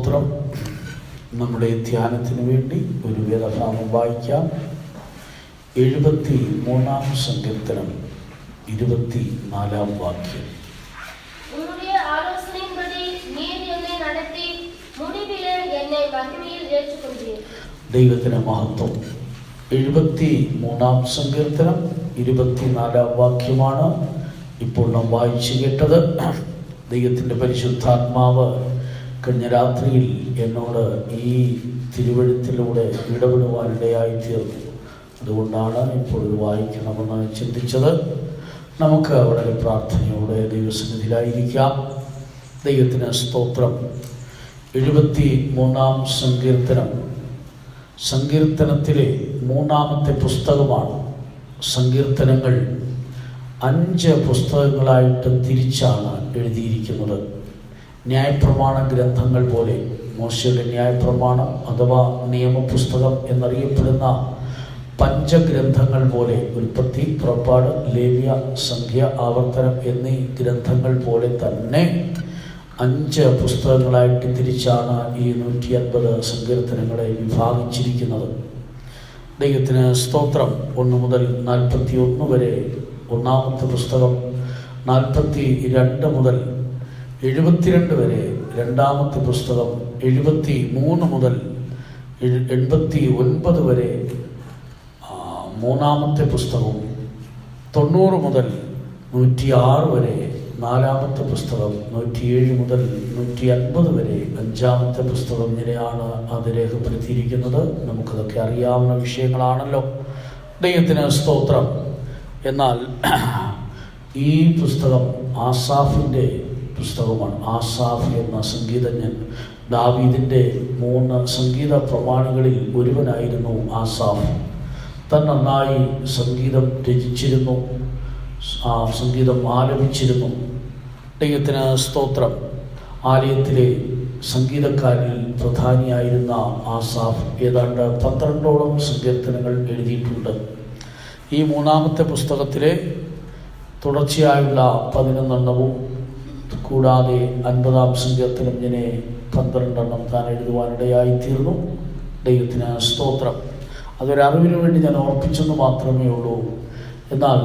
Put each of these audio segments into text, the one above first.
സ്തോത്രം. നമ്മുടെ ധ്യാനത്തിന് വേണ്ടി ഒരു വേദഭാഗം വായിക്കാം. 73-ാം സങ്കീർത്തനം 24-ാം വാക്യം. ദൈവത്തിന് മഹത്വം. 73-ാം സങ്കീർത്തനം 24-ാം വാക്യമാണ് ഇപ്പോൾ നാം വായിച്ചു കേട്ടത്. ദൈവത്തിൻ്റെ പരിശുദ്ധാത്മാവ് കഴിഞ്ഞ രാത്രിയിൽ എന്നോട് ഈ തിരുവഴുത്തിലൂടെ ഇടപെടുവാനിടയായി തീർന്നു. അതുകൊണ്ടാണ് ഇപ്പോൾ വായിക്കണമെന്ന് ചിന്തിച്ചത്. നമുക്ക് വളരെ പ്രാർത്ഥനയോടെ ദൈവസന്നിധിയിലായിരിക്കാം. ദൈവത്തിന് സ്തോത്രം. 73-ാം സങ്കീർത്തനം സങ്കീർത്തനത്തിലെ 3-ാമത്തെ പുസ്തകമാണ്. സങ്കീർത്തനങ്ങൾ 5 പുസ്തകങ്ങളായിട്ട് തിരിച്ചാണ് എഴുതിയിരിക്കുന്നത്. ന്യായപ്രമാണ ഗ്രന്ഥങ്ങൾ പോലെ, മോശയുടെ ന്യായപ്രമാണം അഥവാ നിയമപുസ്തകം എന്നറിയപ്പെടുന്ന പഞ്ചഗ്രന്ഥങ്ങൾ പോലെ, ഉൽപ്പത്തി, പുറപ്പാട്, ലേവ്യ, സംഖ്യ, ആവർത്തനം എന്നീ ഗ്രന്ഥങ്ങൾ പോലെ തന്നെ 5 പുസ്തകങ്ങളായിട്ട് തിരിച്ചാണ് ഈ 150 സങ്കീർത്തനങ്ങളെ വിഭാഗിച്ചിരിക്കുന്നത്. ദൈവത്തിന് സ്തോത്രം. 1 മുതൽ 41 വരെ 1-ാമത്തെ പുസ്തകം, 42 മുതൽ 72 വരെ 2-ാമത്തെ പുസ്തകം, 73 മുതൽ 89 വരെ 3-ാമത്തെ പുസ്തകവും, 90 മുതൽ 106 വരെ 4-ാമത്തെ പുസ്തകം, 107 മുതൽ 150 വരെ 5-ാമത്തെ പുസ്തകം. ഇങ്ങനെയാണ് അത് രേഖപ്പെടുത്തിയിരിക്കുന്നത്. നമുക്കതൊക്കെ അറിയാവുന്ന വിഷയങ്ങളാണല്ലോ. ദൈവത്തിന് സ്തോത്രം. എന്നാൽ ഈ പുസ്തകം ആസാഫിൻ്റെ പുസ്തകമാണ്. ആസാഫ് എന്ന സംഗീതജ്ഞൻ, ദാവീദിൻ്റെ 3 സംഗീത പ്രമാണികളിൽ ഒരുവനായിരുന്നു ആസാഫ്. താൻ നന്നായി സംഗീതം രചിച്ചിരുന്നു, സംഗീതം ആലപിച്ചിരുന്നു. ദൈവത്തിന് സ്തോത്രം. ആലയത്തിലെ സംഗീതക്കാരിൽ പ്രധാനിയായിരുന്ന ആസാഫ് ഏതാണ്ട് 12ഓളം സങ്കീർത്തനങ്ങൾ എഴുതിയിട്ടുണ്ട്. ഈ 3-ാമത്തെ പുസ്തകത്തിലെ തുടർച്ചയായുള്ള 11 കൂടാതെ 50-ാം സങ്കീർത്തനം ഇങ്ങനെ 12 താൻ എഴുതുവാനിടയായിത്തീർന്നു. ദൈവത്തിന് സ്തോത്രം. അതൊരറിവിന് വേണ്ടി ഞാൻ ഓർപ്പിച്ചെന്ന് മാത്രമേ ഉള്ളൂ. എന്നാൽ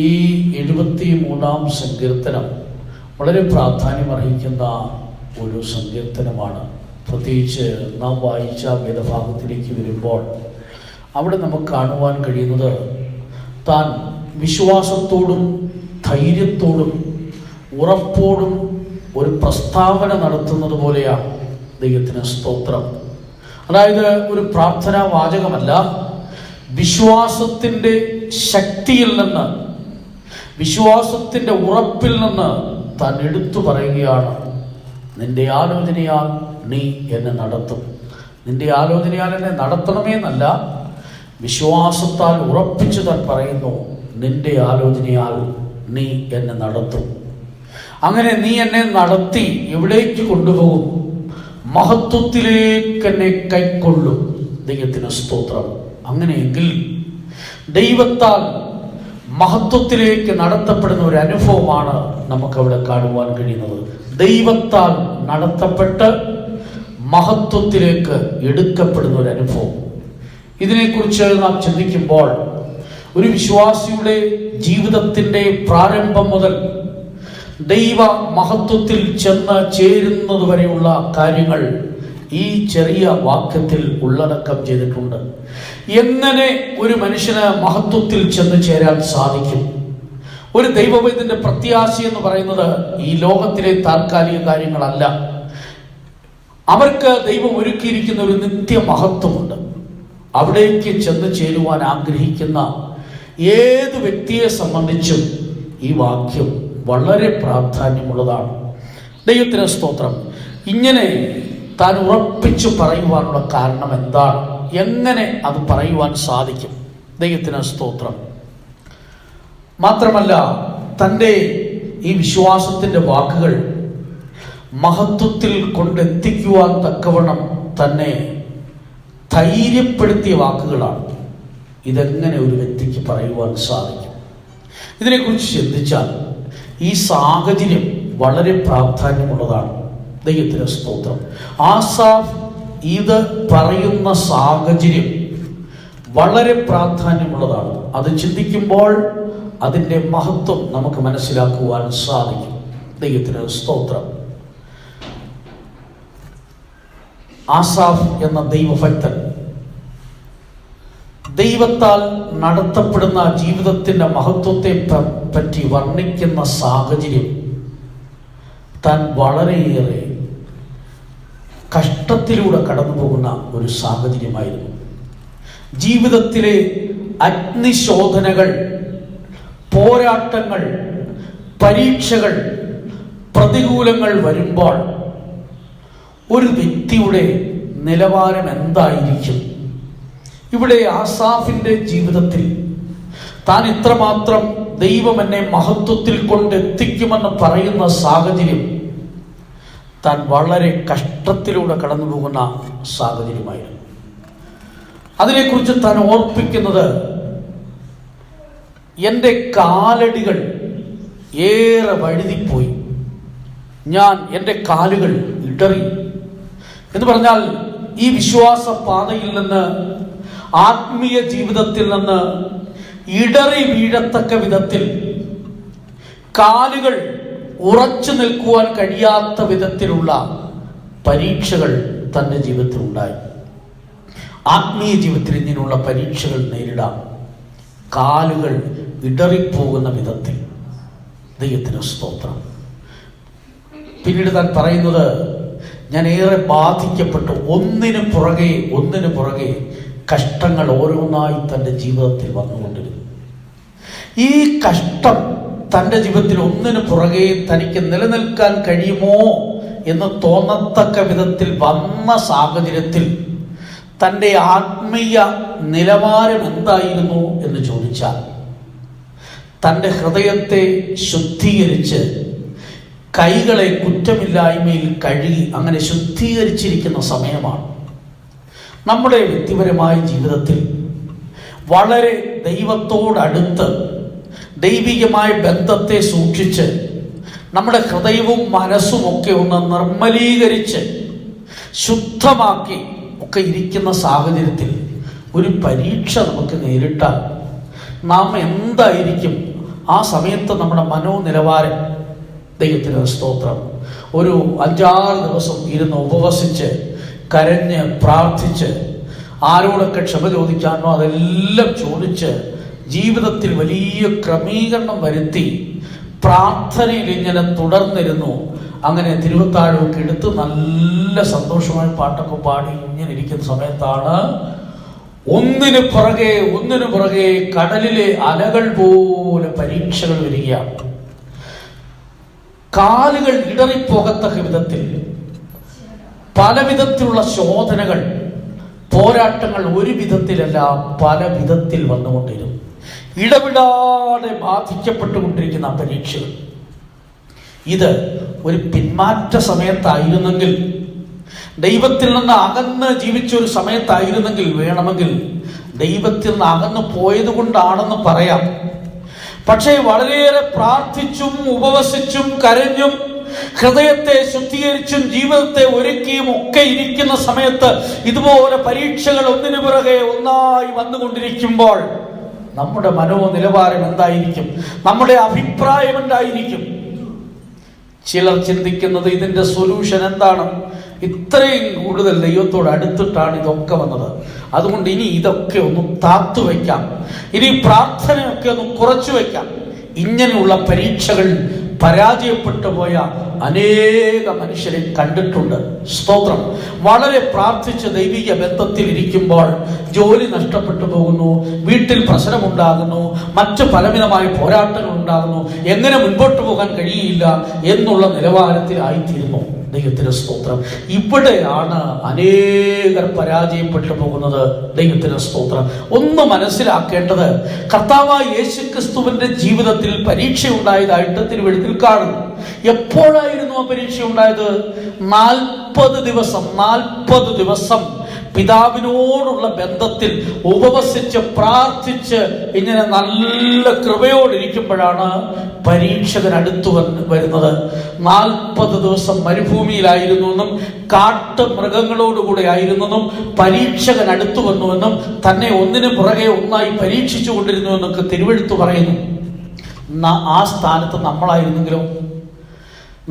ഈ 73-ാം സങ്കീർത്തനം വളരെ പ്രാധാന്യമർഹിക്കുന്ന ഒരു സങ്കീർത്തനമാണ്. പ്രത്യേകിച്ച് നാം വായിച്ച വേദഭാഗത്തിലേക്ക് വരുമ്പോൾ അവിടെ നമുക്ക് കാണുവാൻ കഴിയുന്നത് താൻ വിശ്വാസത്തോടും ധൈര്യത്തോടും ഉറപ്പോടും ഒരു പ്രസ്താവന നടത്തുന്നത് പോലെയാണ്. ദൈവത്തിന് സ്തോത്രം. അതായത് ഒരു പ്രാർത്ഥനാ വാചകമല്ല, വിശ്വാസത്തിൻ്റെ ശക്തിയിൽ നിന്ന്, വിശ്വാസത്തിൻ്റെ ഉറപ്പിൽ നിന്ന് താൻ എടുത്തു പറയുകയാണ്, നിന്റെ ആലോചനയാൽ നീ എന്നെ നടത്തും. നിന്റെ ആലോചനയാൽ എന്നെ നടത്തണമേ എന്നല്ല, വിശ്വാസത്താൽ ഉറപ്പിച്ചു താൻ പറയുന്നു, നിന്റെ ആലോചനയാൽ നീ എന്നെ നടത്തും. അങ്ങനെ നീ എന്നെ നടത്തി എവിടേക്ക് കൊണ്ടുപോകും? മഹത്വത്തിലേക്ക് എന്നെ കൈക്കൊള്ളും. ദൈവത്തിന് സ്തോത്രം. അങ്ങനെയെങ്കിൽ ദൈവത്താൽ മഹത്വത്തിലേക്ക് നടത്തപ്പെടുന്ന ഒരു അനുഭവമാണ് നമുക്കവിടെ കാണുവാൻ കഴിയുന്നത്. ദൈവത്താൽ നടത്തപ്പെട്ട് മഹത്വത്തിലേക്ക് എടുക്കപ്പെടുന്ന ഒരു അനുഭവം. ഇതിനെക്കുറിച്ച് നാം ചിന്തിക്കുമ്പോൾ ഒരു വിശ്വാസിയുടെ ജീവിതത്തിൻ്റെ പ്രാരംഭം മുതൽ ദൈവ മഹത്വത്തിൽ ചെന്ന് ചേരുന്നത് വരെയുള്ള കാര്യങ്ങൾ ഈ ചെറിയ വാക്യത്തിൽ ഉള്ളടക്കം ചെയ്തിട്ടുണ്ട്. എങ്ങനെ ഒരു മനുഷ്യന് മഹത്വത്തിൽ ചെന്ന് ചേരാൻ സാധിക്കും? ഒരു ദൈവവൈദ്യന്റെ പ്രത്യാശ എന്ന് പറയുന്നത് ഈ ലോകത്തിലെ താൽക്കാലിക കാര്യങ്ങളല്ല. അവർക്ക് ദൈവം ഒരുക്കിയിരിക്കുന്ന ഒരു നിത്യമഹത്വമുണ്ട്. അവിടേക്ക് ചെന്ന് ചേരുവാൻ ആഗ്രഹിക്കുന്ന ഏത് വ്യക്തിയെ സംബന്ധിച്ചും ഈ വാക്യം വളരെ പ്രാധാന്യമുള്ളതാണ്. ദൈവത്തിന് സ്തോത്രം. ഇങ്ങനെ താൻ ഉറപ്പിച്ചു പറയുവാനുള്ള കാരണം എന്താണ്? എങ്ങനെ അത് പറയുവാൻ സാധിക്കും? ദൈവത്തിന് സ്തോത്രം. മാത്രമല്ല, തൻ്റെ ഈ വിശ്വാസത്തിൻ്റെ വാക്കുകൾ മഹത്വത്തിൽ കൊണ്ടെത്തിക്കുവാൻ തക്കവണ്ണം തന്നെ ധൈര്യപ്പെടുത്തിയ വാക്കുകളാണ്. ഇതെങ്ങനെ ഒരു വ്യക്തിക്ക് പറയുവാൻ സാധിക്കും? ഇതിനെക്കുറിച്ച് ചിന്തിച്ചാൽ ഈ സാഹചര്യം വളരെ പ്രാധാന്യമുള്ളതാണ്. ദൈവത്തിന് സ്തോത്രം. ആസാഫ് ഇത് പറയുന്ന സാഹചര്യം വളരെ പ്രാധാന്യമുള്ളതാണ്. അത് ചിന്തിക്കുമ്പോൾ അതിൻ്റെ മഹത്വം നമുക്ക് മനസ്സിലാക്കുവാൻ സാധിക്കും. ദൈവത്തിന് സ്തോത്രം. ആസാഫ് എന്ന ദൈവഭക്തൻ ദൈവത്താൽ നടത്തപ്പെടുന്ന ജീവിതത്തിൻ്റെ മഹത്വത്തെ പറ്റി വർണ്ണിക്കുന്ന സാഹചര്യം താൻ വളരെയേറെ കഷ്ടത്തിലൂടെ കടന്നു പോകുന്ന ഒരു സാഹചര്യമായിരുന്നു. ജീവിതത്തിലെ അഗ്നിശോധനകൾ, പോരാട്ടങ്ങൾ, പരീക്ഷകൾ, പ്രതികൂലങ്ങൾ വരുമ്പോൾ ഒരു വ്യക്തിയുടെ നിലവാരം എന്തായിരിക്കും? ഇവിടെ ആസാഫിൻ്റെ ജീവിതത്തിൽ താൻ ഇത്രമാത്രം ദൈവം എന്നെ മഹത്വത്തിൽ കൊണ്ടെത്തിക്കുമെന്ന് പറയുന്ന സാഹചര്യം താൻ വളരെ കഷ്ടത്തിലൂടെ കടന്നു പോകുന്ന സാഹചര്യമായിരുന്നു. അതിനെക്കുറിച്ച് താൻ ഓർപ്പിക്കുന്നത്, എൻ്റെ കാലടികൾ ഏറെ വഴുതിപ്പോയി, എൻ്റെ കാലുകൾ ഇടറി എന്ന് പറഞ്ഞാൽ ഈ വിശ്വാസ പാതയിൽ നിന്ന്, ആത്മീയ ജീവിതത്തിൽ നിന്ന് ഇടറി വീഴത്തക്ക വിധത്തിൽ, കാലുകൾ ഉറച്ചു നിൽക്കുവാൻ കഴിയാത്ത വിധത്തിലുള്ള പരീക്ഷകൾ തൻ്റെ ജീവിതത്തിൽ ഉണ്ടായി. ആത്മീയ ജീവിതത്തിൽ ഇങ്ങനെയുള്ള പരീക്ഷകൾ നേരിടാം. കാലുകൾ ഇടറിപ്പോകുന്ന വിധത്തിൽ. ദൈവത്തിന് സ്തോത്രം. പിന്നീട് താൻ പറയുന്നത്, ഞാൻ ഏറെ ബാധിക്കപ്പെട്ടു. ഒന്നിനു പുറകെ കഷ്ടങ്ങൾ ഓരോന്നായി തൻ്റെ ജീവിതത്തിൽ വന്നുകൊണ്ടിരുന്നു. ഈ കഷ്ടം തൻ്റെ ജീവിതത്തിൽ ഒന്നിനു പുറകെ തനിക്ക് നിലനിൽക്കാൻ കഴിയുമോ എന്ന് തോന്നത്തക്ക വിധത്തിൽ വന്ന സാഹചര്യത്തിൽ തൻ്റെ ആത്മീയ നിലവാരം എന്തായിരുന്നു എന്ന് ചോദിച്ചാൽ, തൻ്റെ ഹൃദയത്തെ ശുദ്ധീകരിച്ച് കൈകളെ കുറ്റമില്ലായ്മയിൽ കഴുകി അങ്ങനെ ശുദ്ധീകരിച്ചിരിക്കുന്ന സമയമാണ്. നമ്മുടെ വ്യക്തിപരമായ ജീവിതത്തിൽ വളരെ ദൈവത്തോടടുത്ത് ദൈവികമായ ബന്ധത്തെ സൂക്ഷിച്ച് നമ്മുടെ ഹൃദയവും മനസ്സും ഒക്കെ ഒന്ന് നിർമ്മലീകരിച്ച് ശുദ്ധമാക്കി ഒക്കെ ഇരിക്കുന്ന സാഹചര്യത്തിൽ ഒരു പരീക്ഷ നമുക്ക് നേരിട്ടാൽ നാം എന്തായിരിക്കും ആ സമയത്ത് നമ്മുടെ മനോനിലവാരം? ദൈവത്തിന് സ്തോത്രം. ഒരു 5-6 ദിവസം ഇരുന്ന് ഉപവസിച്ച് കരഞ്ഞ് പ്രാർത്ഥിച്ച് ആരോടൊക്കെ ക്ഷമ ചോദിക്കാനോ അതെല്ലാം ചോദിച്ച് ജീവിതത്തിൽ വലിയ ക്രമീകരണം വരുത്തി പ്രാർത്ഥനയിൽ ഇങ്ങനെ തുടർന്നിരുന്നു. അങ്ങനെ തിരുവത്താഴമൊക്കെ എടുത്ത് നല്ല സന്തോഷമായ പാട്ടൊക്കെ പാടി ഇങ്ങനെ ഇരിക്കുന്ന സമയത്താണ് ഒന്നിനു പുറകെ കടലിലെ അലകൾ പോലെ പരീക്ഷകൾ വരികയാണ്. കാലുകൾ ഇടറിപ്പോകത്തക്ക വിധത്തിൽ പല വിധത്തിലുള്ള ശോധനകൾ, പോരാട്ടങ്ങൾ ഒരു വിധത്തിലല്ല പല വിധത്തിൽ വന്നുകൊണ്ടിരുന്നു. ഇടവിടാതെ ബാധിക്കപ്പെട്ടുകൊണ്ടിരിക്കുന്ന പരീക്ഷകൾ. ഇത് ഒരു പിന്മാറ്റ സമയത്തായിരുന്നെങ്കിൽ, ദൈവത്തിൽ നിന്ന് അകന്ന് ജീവിച്ചൊരു സമയത്തായിരുന്നെങ്കിൽ വേണമെങ്കിൽ ദൈവത്തിൽ നിന്ന് അകന്ന് പോയത് കൊണ്ടാണെന്ന് പറയാം. പക്ഷേ വളരെയേറെ പ്രാർത്ഥിച്ചും ഉപവസിച്ചും കരഞ്ഞും ഹൃദയത്തെ ശുദ്ധീകരിച്ചും ജീവിതത്തെ ഒരുക്കിയും ഒക്കെ ഇരിക്കുന്ന സമയത്ത് ഇതുപോലെ പരീക്ഷകൾ ഒന്നിനു പിറകെ ഒന്നായി വന്നുകൊണ്ടിരിക്കുമ്പോൾ നമ്മുടെ മനോനിലവാരം എന്തായിരിക്കും? നമ്മുടെ അഭിപ്രായം എന്തായിരിക്കും? ചിലർ ചിന്തിക്കുന്നത് ഇതിൻ്റെ സൊല്യൂഷൻ എന്താണ്? ഇത്രയും കൂടുതൽ ദൈവത്തോട് അടുത്തിട്ടാണ് ഇതൊക്കെ വന്നത്, അതുകൊണ്ട് ഇനി ഇതൊക്കെ ഒന്ന് താത്തു വയ്ക്കാം, ഇനി പ്രാർത്ഥനയൊക്കെ ഒന്ന് കുറച്ചു വയ്ക്കാം. ഇങ്ങനെയുള്ള പരീക്ഷകൾ പരാജയപ്പെട്ടു പോയ അനേക മനുഷ്യരെ കണ്ടിട്ടുണ്ട്. സ്തോത്രം. വളരെ പ്രാർത്ഥിച്ച് ദൈവിക ബന്ധത്തിൽ ഇരിക്കുമ്പോൾ ജോലി നഷ്ടപ്പെട്ടു പോകുന്നു, വീട്ടിൽ പ്രശ്നമുണ്ടാകുന്നു, മറ്റ് പലവിധമായ പോരാട്ടങ്ങൾ ഉണ്ടാകുന്നു, എങ്ങനെ മുൻപോട്ട് പോകാൻ കഴിയില്ല എന്നുള്ള നിലവാരത്തിലായിത്തീരുന്നു. ദൈവത്തിന് സ്തോത്രം. ഇവിടെയാണ് അനേകർ പരാജയപ്പെട്ടു പോകുന്നത്. ദൈവത്തിന് സ്തോത്രം. ഒന്ന് മനസ്സിലാക്കേണ്ടത്, കർത്താവായ യേശുക്രിസ്തുവിന്റെ ജീവിതത്തിൽ പരീക്ഷ ഉണ്ടായതായിട്ട് തിരുവെഴുത്തിൽ കാണുന്നു. എപ്പോഴായിരുന്നു ആ പരീക്ഷ ഉണ്ടായത്? 40 ദിവസം പിതാവിനോടുള്ള ബന്ധത്തിൽ ഉപവസിച്ച് പ്രാർത്ഥിച്ച് ഇങ്ങനെ നല്ല കൃപയോടിരിക്കുമ്പോഴാണ് പരീക്ഷകൻ അടുത്തു വരുന്നത്. 40 ദിവസം മരുഭൂമിയിലായിരുന്നു എന്നും കാട്ടുമൃഗങ്ങളോടുകൂടെ ആയിരുന്നെന്നും പരീക്ഷകൻ അടുത്തു വന്നുവെന്നും തന്നെ ഒന്നിനു പുറകെ ഒന്നായി പരീക്ഷിച്ചു കൊണ്ടിരുന്നു എന്നൊക്കെ തിരുവെഴുത്ത് പറയുന്നു. ആ സ്ഥാനത്ത് നമ്മളായിരുന്നെങ്കിലോ?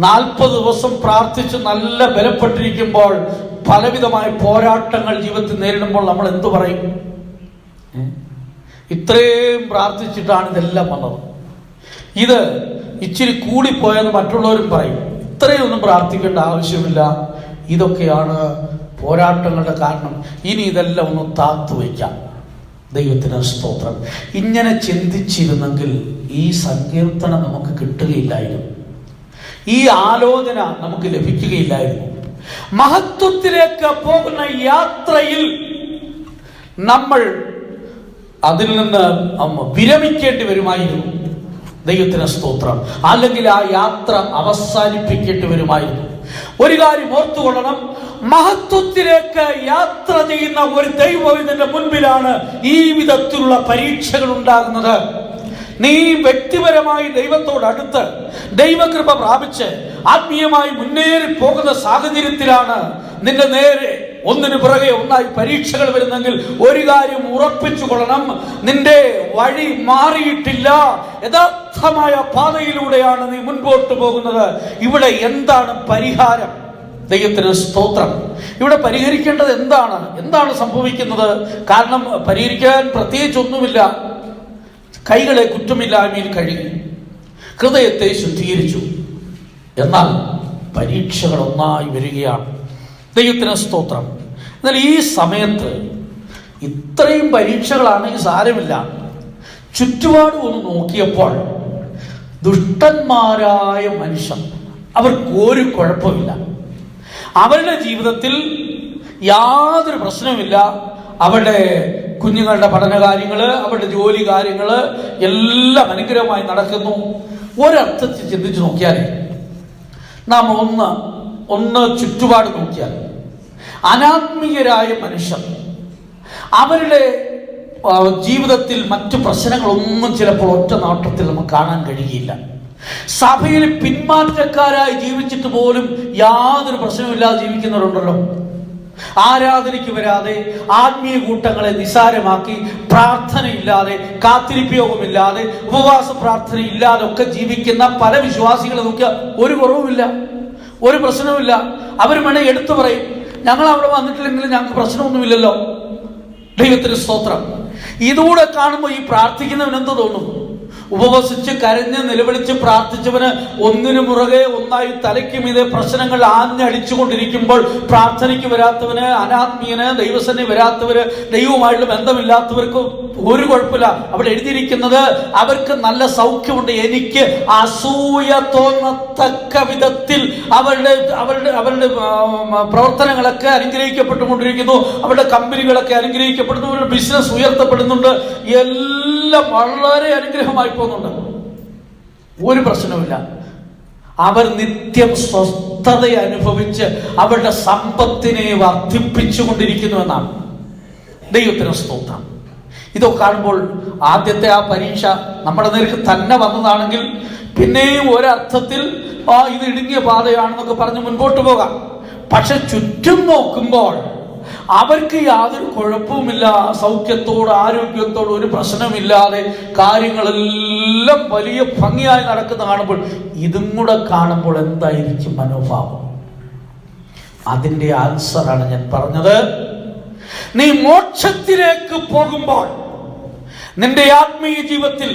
40 ദിവസം പ്രാർത്ഥിച്ച് നല്ല ബലപ്പെട്ടിരിക്കുമ്പോൾ പലവിധമായ പോരാട്ടങ്ങൾ ജീവിതത്തിൽ നേരിടുമ്പോൾ നമ്മൾ എന്തു പറയും? ഇത്രയും പ്രാർത്ഥിച്ചിട്ടാണ് ഇതെല്ലാം വന്നത്, ഇത് ഇച്ചിരി കൂടിപ്പോയെന്ന് മറ്റുള്ളവരും പറയും. ഇത്രയൊന്നും പ്രാർത്ഥിക്കേണ്ട ആവശ്യമില്ല, ഇതൊക്കെയാണ് പോരാട്ടങ്ങളുടെ കാരണം, ഇനി ഇതെല്ലാം ഒന്ന് താത്തു വയ്ക്കാം. ദൈവത്തിന് സ്തോത്രം. ഇങ്ങനെ ചിന്തിച്ചിരുന്നെങ്കിൽ ഈ സങ്കീർത്തനം നമുക്ക് കിട്ടുകയില്ലായിരുന്നു, ഈ ആലോചന നമുക്ക് ലഭിക്കുകയില്ലായിരുന്നു. മഹത്വത്തിലേക്ക് പോകുന്ന യാത്രയിൽ നമ്മൾ അതിൽ നിന്ന് വിരമിക്കേണ്ടി വരുമായിരുന്നു. ദൈവത്തിന് സ്തോത്രം. അല്ലെങ്കിൽ ആ യാത്ര അവസാനിപ്പിക്കേണ്ടി വരുമായിരുന്നു. ഒരു കാര്യം ഓർത്തുകൊള്ളണം, മഹത്വത്തിലേക്ക് യാത്ര ചെയ്യുന്ന ഒരു ദൈവത്തിന്റെ മുൻപിലാണ് ഈ വിധത്തിലുള്ള പരീക്ഷകൾ ഉണ്ടാകുന്നത്. നീ വ്യക്തിപരമായി ദൈവത്തോടടുത്ത് ദൈവകൃപ പ്രാപിച്ച് ആത്മീയമായി മുന്നേറി പോകുന്ന സാഹചര്യത്തിലാണ് നിന്റെ നേരെ ഒന്നിനു പുറകെ ഒന്നായി പരീക്ഷകൾ വരുന്നെങ്കിൽ ഒരു കാര്യം ഉറപ്പിച്ചു കൊള്ളണം, നിന്റെ വഴി മാറിയിട്ടില്ല, യഥാർത്ഥമായ പാതയിലൂടെയാണ് നീ മുൻപോട്ട് പോകുന്നത്. ഇവിടെ എന്താണ് പരിഹാരം? ദൈവത്തിന് സ്തോത്രം. ഇവിടെ പരിഹരിക്കേണ്ടത് എന്താണ് സംഭവിക്കുന്നത്? കാരണം പരിഹരിക്കാൻ പ്രത്യേകിച്ചൊന്നുമില്ല. കൈകളെ കുറ്റമില്ലായ്മയിൽ കഴുകി ഹൃദയത്തെ ശുദ്ധീകരിച്ചു. എന്നാൽ പരീക്ഷകൾ ഒന്നായി വരികയാണ്. ദൈവത്തിന് സ്തോത്രം. എന്നാൽ ഈ സമയത്ത് ഇത്രയും പരീക്ഷകളാണെങ്കിൽ സാരമില്ല. ചുറ്റുപാടും ഒന്ന് നോക്കിയപ്പോൾ ദുഷ്ടന്മാരായ മനുഷ്യർ, അവർക്ക് ഒരു കുഴപ്പമില്ല, അവരുടെ ജീവിതത്തിൽ യാതൊരു പ്രശ്നവുമില്ല. അവരുടെ കുഞ്ഞുങ്ങളുടെ പഠന കാര്യങ്ങൾ, അവരുടെ ജോലി കാര്യങ്ങൾ എല്ലാം അനുഗ്രഹമായി നടക്കുന്നു. ഒരർത്ഥത്തിൽ ചിന്തിച്ച് നോക്കിയാലേ, നാം ഒന്ന് ചുറ്റുപാട് നോക്കിയാൽ അനാത്മീയരായ മനുഷ്യർ, അവരുടെ ജീവിതത്തിൽ മറ്റു പ്രശ്നങ്ങളൊന്നും ചിലപ്പോൾ ഒറ്റ നോട്ടത്തിൽ നമുക്ക് കാണാൻ കഴിയില്ല. സഭയിൽ പിന്മാറ്റക്കാരായി ജീവിച്ചിട്ട് പോലും യാതൊരു പ്രശ്നമില്ലാതെ ജീവിക്കുന്നവരുണ്ടല്ലോ. ആരാധനയ്ക്ക് വരാതെ, ആത്മീയ കൂട്ടങ്ങളെ നിസാരമാക്കി, പ്രാർത്ഥനയില്ലാതെ, കാത്തിരിപ്യോഗമില്ലാതെ, ഉപവാസ പ്രാർത്ഥന ഇല്ലാതെ ഒക്കെ ജീവിക്കുന്ന പല വിശ്വാസികളെ നോക്കിയാൽ ഒരു കുറവുമില്ല, ഒരു പ്രശ്നവുമില്ല. അവർ വേണേ എടുത്തു പറയും, ഞങ്ങൾ അവിടെ വന്നിട്ടില്ലെങ്കിലും ഞങ്ങൾക്ക് പ്രശ്നമൊന്നുമില്ലല്ലോ. ദൈവത്തിന് സ്തോത്രം. ഇതുകൂടെ കാണുമ്പോൾ ഈ പ്രാർത്ഥിക്കുന്നവൻ എന്ത് തോന്നും? ഉപവസിച്ച് കരഞ്ഞ് നിലവിളിച്ച് പ്രാർത്ഥിച്ചവന് ഒന്നിനു മുറകെ ഒന്നായി തലയ്ക്ക് മീതെ പ്രശ്നങ്ങൾ ആഞ്ഞടിച്ചുകൊണ്ടിരിക്കുമ്പോൾ പ്രാർത്ഥനയ്ക്ക് വരാത്തവന്, അനാത്മീയന്, ദൈവസന്നെ വരാത്തവര്, ദൈവവുമായിട്ടുള്ള ബന്ധമില്ലാത്തവർക്ക് ഒരു കുഴപ്പമില്ല. അവിടെ എഴുതിയിരിക്കുന്നത് അവർക്ക് നല്ല സൗഖ്യമുണ്ട്. എനിക്ക് അസൂയ തോന്നത്തക്ക വിധത്തിൽ അവരുടെ പ്രവർത്തനങ്ങളൊക്കെ അനുഗ്രഹിക്കപ്പെട്ടുകൊണ്ടിരിക്കുന്നു, അവരുടെ കമ്പനികളൊക്കെ അനുഗ്രഹിക്കപ്പെടുന്നു, അവരുടെ ബിസിനസ് ഉയർത്തപ്പെടുന്നുണ്ട്, എല്ലാം വളരെ അനുഗ്രഹമായി പോകുന്നുണ്ട്. ഒരു പ്രശ്നവുമില്ല. അവർ നിത്യം സ്വസ്ഥത അനുഭവിച്ച് അവരുടെ സമ്പത്തിനെ വർദ്ധിപ്പിച്ചു കൊണ്ടിരിക്കുന്നു എന്നാണ്. ദൈവത്തിന് സ്തോത്രം. ഇതൊക്കെ കാണുമ്പോൾ ആദ്യത്തെ ആ പരീക്ഷ നമ്മുടെ നേർക്ക് തന്നെ വന്നതാണെങ്കിൽ പിന്നെയും ഒരർത്ഥത്തിൽ ഇത് ഇടുങ്ങിയ പാതയാണെന്നൊക്കെ പറഞ്ഞ് മുൻപോട്ട് പോകാം. പക്ഷെ ചുറ്റും നോക്കുമ്പോൾ അവർക്ക് യാതൊരു കുഴപ്പവുമില്ല, സൗഖ്യത്തോട് ആരോഗ്യത്തോട് ഒരു പ്രശ്നമില്ലാതെ കാര്യങ്ങളെല്ലാം വലിയ ഭംഗിയായി നടക്കുന്ന കാണുമ്പോൾ ഇതും കൂടെ കാണുമ്പോൾ എന്തായിരിക്കും മനോഭാവം? അതിൻ്റെ ആൻസറാണ് ഞാൻ പറഞ്ഞത്. നീ മോക്ഷത്തിലേക്ക് പോകുമ്പോൾ നിന്റെ ആത്മീയ ജീവിതത്തിൽ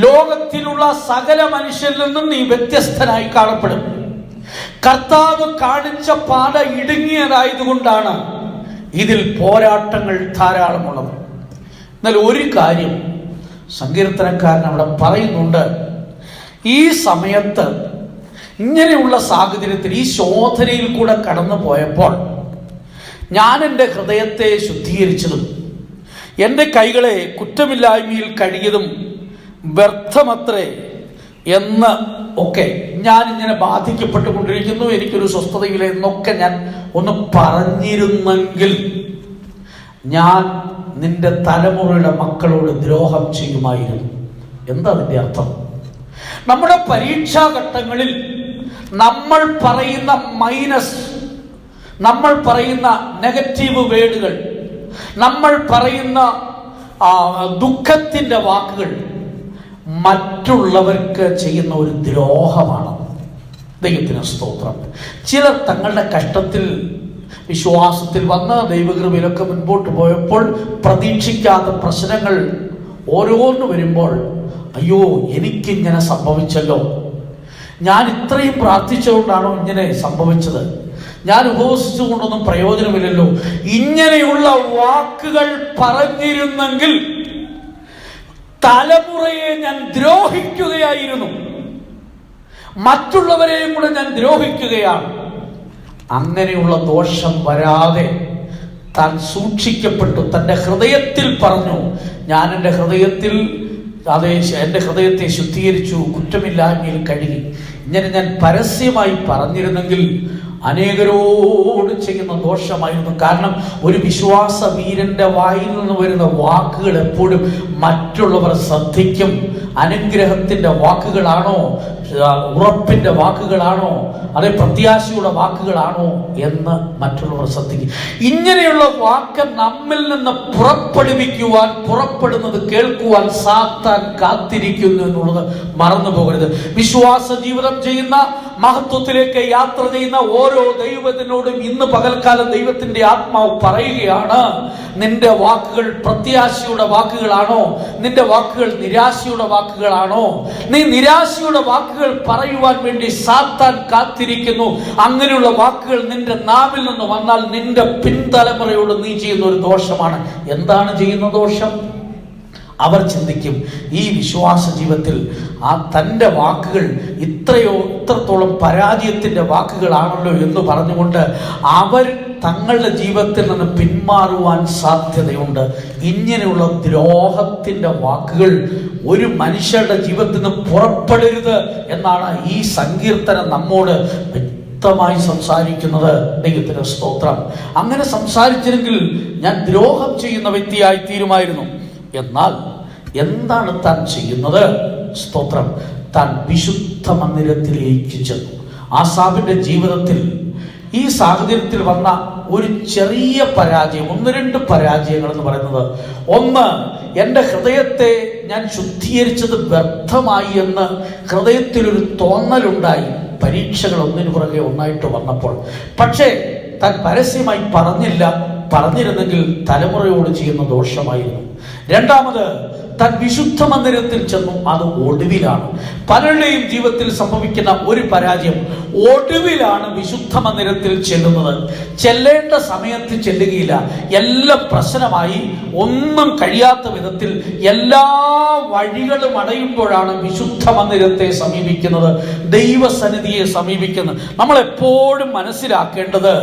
ലോകത്തിലുള്ള സകല മനുഷ്യരിൽ നിന്നും നീ വ്യത്യസ്തനായി കാണപ്പെടും. കർത്താവ് കാണിച്ച പാത ഇടുങ്ങിയതായതുകൊണ്ടാണ് ഇതിൽ പോരാട്ടങ്ങൾ ധാരാളമുള്ളത്. എന്നാൽ ഒരു കാര്യം സങ്കീർത്തനക്കാരൻ അവിടെ പറയുന്നുണ്ട്. ഈ സമയത്ത് ഇങ്ങനെയുള്ള സാഹചര്യത്തിൽ ഈ ശോധനയിൽ കൂടെ കടന്നു പോയപ്പോൾ ഞാൻ എൻ്റെ ഹൃദയത്തെ ശുദ്ധീകരിച്ചതും എൻ്റെ കൈകളെ കുറ്റമില്ലായ്മയിൽ കഴുകിയതും വ്യർത്ഥമത്രേ എന്ന് ഒക്കെ ഞാൻ ഇങ്ങനെ ബാധിക്കപ്പെട്ടുകൊണ്ടിരിക്കുന്നു, എനിക്കൊരു സ്വസ്ഥതയില്ല എന്നൊക്കെ ഞാൻ ഒന്ന് പറഞ്ഞിരുന്നെങ്കിൽ ഞാൻ നിന്റെ തലമുറയുടെ മക്കളോട് ദ്രോഹം ചെയ്യുമായിരുന്നു. എന്താ അതിൻ്റെ അർത്ഥം? നമ്മുടെ പരീക്ഷാഘട്ടങ്ങളിൽ നമ്മൾ പറയുന്ന മൈനസ്, നമ്മൾ പറയുന്ന നെഗറ്റീവ് വേർഡുകൾ, നമ്മൾ പറയുന്ന ദുഃഖത്തിൻ്റെ വാക്കുകൾ മറ്റുള്ളവർക്ക് ചെയ്യുന്ന ഒരു ദ്രോഹമാണ്. ദൈവത്തിന് സ്തോത്രം. ചിലർ തങ്ങളുടെ കഷ്ടത്തിൽ വിശ്വാസത്തിൽ വന്ന് ദൈവകൃപയിലൊക്കെ മുൻപോട്ട് പോയപ്പോൾ പ്രതീക്ഷിക്കാത്ത പ്രശ്നങ്ങൾ ഓരോന്ന് വരുമ്പോൾ, അയ്യോ എനിക്കിങ്ങനെ സംഭവിച്ചല്ലോ, ഞാൻ ഇത്രയും പ്രാർത്ഥിച്ചുകൊണ്ടാണോ ഇങ്ങനെ സംഭവിച്ചത്, ഞാൻ ഉപവസിച്ചുകൊണ്ടൊന്നും പ്രയോജനമില്ലല്ലോ, ഇങ്ങനെയുള്ള വാക്കുകൾ പറഞ്ഞിരുന്നെങ്കിൽ തലമുറയെ ഞാൻ ദ്രോഹിക്കുകയായിരുന്നു, മറ്റുള്ളവരെയും കൂടെ ഞാൻ ദ്രോഹിക്കുകയാണ്. അങ്ങനെയുള്ള ദോഷം വരാതെ താൻ സൂക്ഷിക്കപ്പെട്ടു. തൻ്റെ ഹൃദയത്തിൽ പറഞ്ഞു, ഞാൻ എൻ്റെ ഹൃദയത്തെ ശുദ്ധീകരിച്ചു, കുറ്റമില്ലായ്മയിൽ കഴുകി. ഇങ്ങനെ ഞാൻ പരസ്യമായി പറഞ്ഞിരുന്നെങ്കിൽ അനേകരോട് ചെയ്യുന്ന ദോഷമായിരുന്നു. കാരണം ഒരു വിശ്വാസ വീരന്റെ വായിൽ നിന്ന് വരുന്ന വാക്കുകൾ എപ്പോഴും മറ്റുള്ളവർ ശ്രദ്ധിക്കും. അനുഗ്രഹത്തിന്റെ വാക്കുകളാണോ, ഉറപ്പിന്റെ വാക്കുകളാണോ, അതേ പ്രത്യാശയുടെ വാക്കുകളാണോ എന്ന് മറ്റുള്ളവർ ശ്രദ്ധിക്കും. ഇങ്ങനെയുള്ള വാക്ക് നമ്മിൽ നിന്ന് പുറപ്പെടുന്നത് കേൾക്കുവാൻ സാത്താൻ കാത്തിരിക്കുന്നു എന്നുള്ളത് മറന്നു പോകരുത്. വിശ്വാസ ജീവിതം ചെയ്യുന്ന, മഹത്വത്തിലേക്ക് യാത്ര ചെയ്യുന്ന ഓരോ ദൈവത്തിനോടും ഇന്ന് പകൽക്കാലം ദൈവത്തിന്റെ ആത്മാവ് പറയുകയാണ്, നിന്റെ വാക്കുകൾ പ്രത്യാശയുടെ വാക്കുകളാണോ, നിന്റെ വാക്കുകൾ നിരാശയുടെ വാക്കുകളാണോ? നീ നിരാശയുടെ വാക്കുകൾ പറയുവാൻ വേണ്ടി സാത്താൻ കാത്തിരിക്കുന്നു. അങ്ങനെയുള്ള വാക്കുകൾ നിന്റെ നാവിൽ നിന്ന് വന്നാൽ നിന്റെ പിൻതലമുറയോട് നീ ചെയ്യുന്ന ഒരു ദോഷമാണ്. എന്താണ് ചെയ്യുന്ന ദോഷം? അവർ ചിന്തിക്കും, ഈ വിശ്വാസ ജീവിതത്തിൽ തൻ്റെ വാക്കുകൾ ഇത്രത്തോളം പരാജയത്തിൻ്റെ വാക്കുകളാണല്ലോ എന്ന് പറഞ്ഞുകൊണ്ട് അവർ തങ്ങളുടെ ജീവിതത്തിൽ നിന്ന് പിന്മാറുവാൻ സാധ്യതയുണ്ട്. ഇങ്ങനെയുള്ള ദ്രോഹത്തിൻ്റെ വാക്കുകൾ ഒരു മനുഷ്യരുടെ ജീവിതത്തിൽ നിന്ന് പുറപ്പെടരുത് എന്നാണ് ഈ സങ്കീർത്തനം നമ്മോട് വ്യക്തമായി സംസാരിക്കുന്നത്. ദൈവത്തിന് സ്തോത്രം. അങ്ങനെ സംസാരിച്ചില്ലെങ്കിൽ ഞാൻ ദ്രോഹം ചെയ്യുന്ന വ്യക്തിയായി തീരുമായിരുന്നു. എന്നാൽ എന്താണ് താൻ ചെയ്യുന്നത്? സ്തോത്രം. താൻ വിശുദ്ധ മന്ദിരത്തിലേക്ക് ചെന്നു. ആസാബിന്റെ ജീവിതത്തിൽ ഈ സാഹചര്യത്തിൽ വന്ന ഒരു ചെറിയ പരാജയം, 1-2 പരാജയങ്ങൾ എന്ന് പറയുന്നത്, ഒന്ന്, എൻ്റെ ഹൃദയത്തെ ഞാൻ ശുദ്ധീകരിച്ചത് വ്യർത്ഥമായി എന്ന് ഹൃദയത്തിലൊരു തോന്നലുണ്ടായി, പരീക്ഷകൾ ഒന്നിനു പുറകെ ഒന്നായിട്ട് വന്നപ്പോൾ. പക്ഷേ താൻ പരസ്യമായി പറഞ്ഞിരുന്നെങ്കിൽ തലമുറയോട് ചെയ്യുന്ന ദോഷമായിരുന്നു. രണ്ടാമത്, താൻ വിശുദ്ധ മന്ദിരത്തിൽ ചെന്നു. അത് ഒടുവിലാണ്. പലരുടെയും ജീവിതത്തിൽ സംഭവിക്കുന്ന ഒരു പരാജയം, ഒടുവിലാണ് വിശുദ്ധ മന്ദിരത്തിൽ ചെല്ലുന്നത്. ചെല്ലേണ്ട സമയത്ത് ചെല്ലുകയില്ല. എല്ലാം പ്രശ്നമായി, ഒന്നും കഴിയാത്ത വിധത്തിൽ എല്ലാ വഴികളും അടയുമ്പോഴാണ് വിശുദ്ധ മന്ദിരത്തെ സമീപിക്കുന്നത്, ദൈവസന്നിധിയെ സമീപിക്കുന്നത്. നമ്മൾ എപ്പോഴും മനസ്സിലാക്കേണ്ടത്,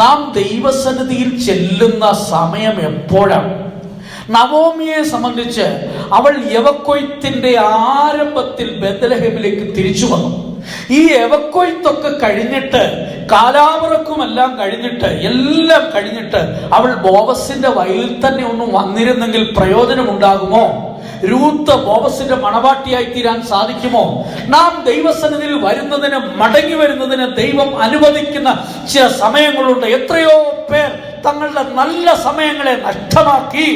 നാം ദൈവസന്നിധിയിൽ ചെല്ലുന്ന സമയം എപ്പോഴാണ്? നവോമിയെ സംബന്ധിച്ച് അവൾ യവക്കൊയ്ത്തിന്റെ ആരംഭത്തിൽ ബേത്ലഹേമിലേക്ക് തിരിച്ചു വന്നു. ഈ യവക്കൊയ്ത്തൊക്കെ കഴിഞ്ഞിട്ട്, കാലാവറക്കുമെല്ലാം കഴിഞ്ഞിട്ട്, എല്ലാം കഴിഞ്ഞിട്ട് അവൾ ബോവസിന്റെ വയലിൽ തന്നെ ഒന്നും വന്നിരുന്നെങ്കിൽ പ്രയോജനമുണ്ടാകുമോ? രൂത്ത് ബോവസിന്റെ മണവാട്ടിയായി തീരാൻ സാധിക്കുമോ? നാം ദൈവസന്നിധിയിൽ വരുന്നതിന്, മടങ്ങി വരുന്നതിന് ദൈവം അനുവദിക്കുന്ന ചില സമയങ്ങളുണ്ട്. എത്രയോ പേർ തങ്ങളുടെ നല്ല സമയങ്ങളെ നഷ്ടമാക്കി,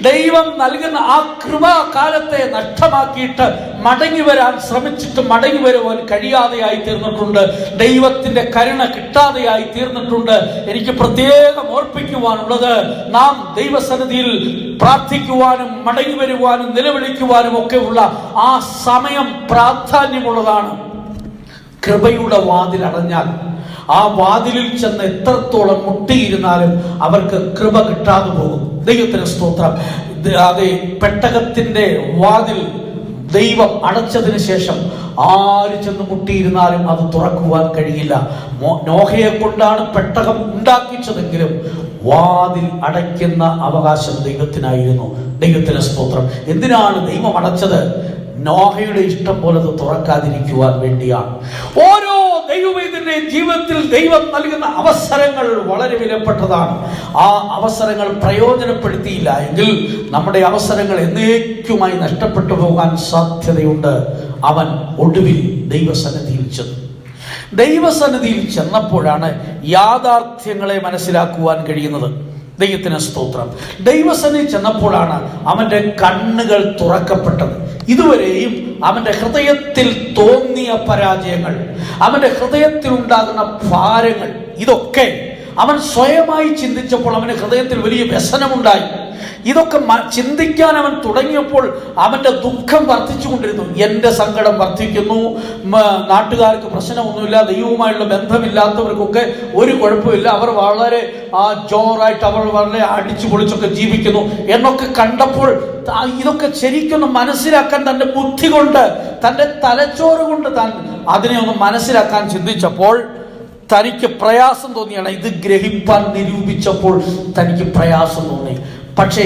ദൈവം നൽകുന്ന ആ കൃപാകാലത്തെ നഷ്ടമാക്കിയിട്ട് മടങ്ങി വരാൻ ശ്രമിച്ചിട്ട് മടങ്ങി വരുവാൻ കഴിയാതെയായി തീർന്നിട്ടുണ്ട്. ദൈവത്തിന്റെ കരുണ കിട്ടാതെയായി തീർന്നിട്ടുണ്ട്. എനിക്ക് പ്രത്യേകം ഓർപ്പിക്കുവാനുള്ളത്, നാം ദൈവസന്നിധിയിൽ പ്രാർത്ഥിക്കുവാനും മടങ്ങി വരുവാനും നിലവിളിക്കുവാനും ഒക്കെ ഉള്ള ആ സമയം പ്രാധാന്യമുള്ളതാണ്. കൃപയുടെ വാതിൽ അടഞ്ഞാൽ ആ വാതിലിൽ ചെന്ന് എത്രത്തോളം മുട്ടിയിരുന്നാലും അവർക്ക് കൃപ കിട്ടാതെ പോകും. ദൈവത്തിന് സ്തോത്രം. അതെ, പെട്ടകത്തിന്റെ വാതിൽ ദൈവം അടച്ചതിന് ശേഷം ആര് ചെന്ന് മുട്ടിയിരുന്നാലും അത് തുറക്കുവാൻ കഴിയില്ല. നോഹയെ കൊണ്ടാണ് പെട്ടകം ഉണ്ടാക്കിച്ചതെങ്കിലും വാതിൽ അടയ്ക്കുന്ന അവകാശം ദൈവത്തിനായിരുന്നു. ദൈവത്തിന് സ്തോത്രം. എന്തിനാണ് ദൈവം അടച്ചത്? നോഹയുടെ ഇഷ്ടം പോലെ അത് തുറക്കാതിരിക്കുവാൻ വേണ്ടിയാണ്. ഓരോ ദൈവവേദനയും ജീവിതത്തിൽ ദൈവം നൽകുന്ന അവസരങ്ങൾ വളരെ വിലപ്പെട്ടതാണ്. ആ അവസരങ്ങൾ പ്രയോജനപ്പെടുത്തിയില്ല എങ്കിൽ നമ്മുടെ അവസരങ്ങൾ എന്നേക്കുമായി നഷ്ടപ്പെട്ടു പോകാൻ സാധ്യതയുണ്ട്. അവൻ ഒടുവിൽ ദൈവസന്നിധിയിൽ ചെന്നപ്പോഴാണ് യാഥാർത്ഥ്യങ്ങളെ മനസ്സിലാക്കുവാൻ കഴിയുന്നത്. ദൈവത്തിന് സ്തോത്രം. ദൈവസന്നിധി ചെന്നപ്പോഴാണ് അവന്റെ കണ്ണുകൾ തുറക്കപ്പെട്ടത്. ഇതുവരെയും അവന്റെ ഹൃദയത്തിൽ തോന്നിയ പരാജയങ്ങൾ, അവന്റെ ഹൃദയത്തിൽ ഉണ്ടാകുന്ന ഭാരങ്ങൾ, ഇതൊക്കെ അവൻ സ്വയമായി ചിന്തിച്ചപ്പോൾ അവന്റെ ഹൃദയത്തിൽ വലിയ വ്യസനമുണ്ടായി. ഇതൊക്കെ ചിന്തിക്കാൻ അവൻ തുടങ്ങിയപ്പോൾ അവന്റെ ദുഃഖം വർദ്ധിച്ചുകൊണ്ടിരുന്നു. എൻ്റെ സങ്കടം വർദ്ധിക്കുന്നു, നാട്ടുകാർക്ക് പ്രശ്നമൊന്നുമില്ല, ദൈവവുമായുള്ള ബന്ധമില്ലാത്തവർക്കൊക്കെ ഒരു കുഴപ്പമില്ല, അവർ വളരെ ജോറായിട്ട് അവർ വളരെ അടിച്ചു പൊളിച്ചൊക്കെ ജീവിക്കുന്നു എന്നൊക്കെ കണ്ടപ്പോൾ ഇതൊക്കെ ശരിക്കൊന്ന് മനസ്സിലാക്കാൻ തൻ്റെ ബുദ്ധി കൊണ്ട്, തൻ്റെ തലച്ചോറ് കൊണ്ട് താൻ അതിനെ ഒന്ന് മനസ്സിലാക്കാൻ ചിന്തിച്ചപ്പോൾ തനിക്ക് പ്രയാസം തോന്നിയാണ്. ഇത് ഗ്രഹിപ്പാൻ നിരൂപിച്ചപ്പോൾ തനിക്ക് പ്രയാസം തോന്നി. പക്ഷേ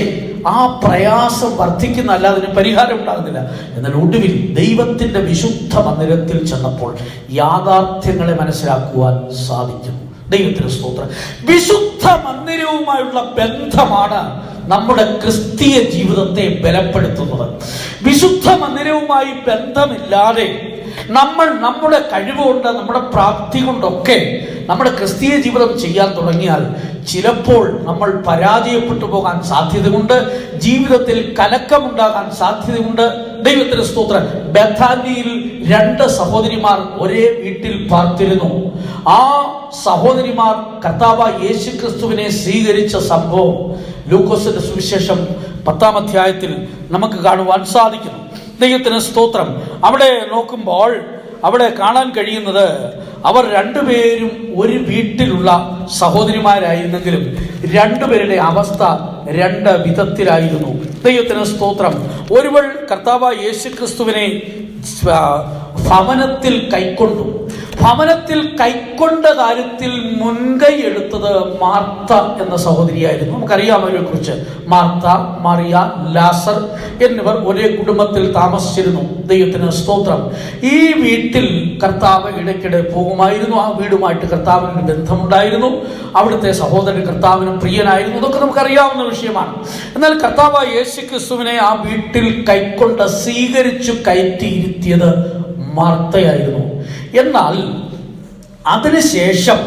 ആ പ്രയാസം വർദ്ധിക്കുന്ന അതിന് പരിഹാരം ഉണ്ടാകുന്നില്ല. എന്നാൽ ഒടുവിൽ ദൈവത്തിന്റെ വിശുദ്ധ മന്ദിരത്തിൽ ചെന്നപ്പോൾ യാഥാർത്ഥ്യങ്ങളെ മനസ്സിലാക്കുവാൻ സാധിക്കുന്നു. ദൈവത്തിന് സ്തോത്രം. വിശുദ്ധ മന്ദിരവുമായുള്ള ബന്ധമാണ് നമ്മുടെ ക്രിസ്തീയ ജീവിതത്തെ ബലപ്പെടുത്തുന്നത്. വിശുദ്ധ മന്ദിരവുമായി ബന്ധമില്ലാതെ നമ്മൾ നമ്മുടെ കഴിവുകൊണ്ട്, നമ്മുടെ പ്രാപ്തി കൊണ്ടൊക്കെ നമ്മുടെ ക്രിസ്തീയ ജീവിതം ചെയ്യാൻ തുടങ്ങിയാൽ ചിലപ്പോൾ നമ്മൾ പരാജയപ്പെട്ടു പോകാൻ സാധ്യതയുണ്ട്. ജീവിതത്തിൽ കലക്കമുണ്ടാകാൻ സാധ്യതയുണ്ട്. ദൈവത്തിന് സ്തോത്രം. ബഥാനിയിൽ 2 സഹോദരിമാർ ഒരേ വീട്ടിൽ പാർത്തിരുന്നു. ആ സഹോദരിമാർ കർത്താവായ യേശുക്രിസ്തുവിനെ സ്വീകരിച്ച സംഭവം ലൂക്കോസിന്റെ സുവിശേഷം 10-ാം അധ്യായത്തിൽ നമുക്ക് കാണുവാൻ സാധിക്കുന്നു. ദൈവത്തിന് സ്തോത്രം. അവിടെ നോക്കുമ്പോൾ അവിടെ കാണാൻ കഴിയുന്നത് അവർ 2 പേരും ഒരു വീട്ടിലുള്ള സഹോദരിമാരായിരുന്നെങ്കിലും 2 പേരുടെ അവസ്ഥ 2 വിധത്തിലായിരുന്നു. ദൈവത്തിന് സ്തോത്രം. ഒരുവൾ കർത്താവായ യേശുക്രിസ്തുവിനെ ഭവനത്തിൽ കൈക്കൊണ്ടു. ഭവനത്തിൽ കൈക്കൊണ്ട കാര്യത്തിൽ മുൻകൈ എടുത്തത് മാർത്ത എന്ന സഹോദരിയായിരുന്നു. നമുക്കറിയാം അവരെ കുറിച്ച്. മാർത്ത, മറിയ, ലാസർ എന്നിവർ ഒരേ കുടുംബത്തിൽ താമസിച്ചിരുന്നു. ദൈവത്തിന് സ്തോത്രം. ഈ വീട്ടിൽ കർത്താവ് ഇടയ്ക്കിടെ പോകുമായിരുന്നു. ആ വീടുമായിട്ട് കർത്താവിന് ബന്ധമുണ്ടായിരുന്നു. അവിടുത്തെ സഹോദരൻ കർത്താവിന് പ്രിയനായിരുന്നു. ഇതൊക്കെ നമുക്കറിയാവുന്ന വിഷയമാണ്. എന്നാൽ കർത്താവ് യേശുക്രിസ്തുവിനെ ആ വീട്ടിൽ കൈക്കൊണ്ട് സ്വീകരിച്ചു കയറ്റിയിരുത്തിയത് മാർത്തയായിരുന്നു. എന്നാൽ അതിനുശേഷം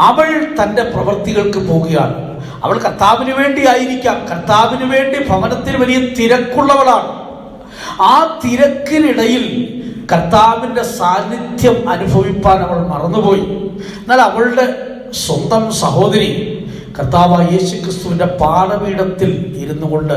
അവൾ തൻ്റെ പ്രവൃത്തികൾക്ക് പോവുകയാണ്. അവൾ കർത്താവിന് വേണ്ടി ആയിരിക്കാം, കർത്താവിന് വേണ്ടി ഭവനത്തിൽ വലിയ തിരക്കുള്ളവളാണ്. ആ തിരക്കിനിടയിൽ കർത്താവിൻ്റെ സാന്നിധ്യം അനുഭവിപ്പാൻ അവൾ മറന്നുപോയി. എന്നാൽ അവളുടെ സ്വന്തം സഹോദരി കർത്താവായ യേശുക്രിസ്തുവിന്റെ പാദപീഠത്തിൽ ഇരുന്നു കൊണ്ട്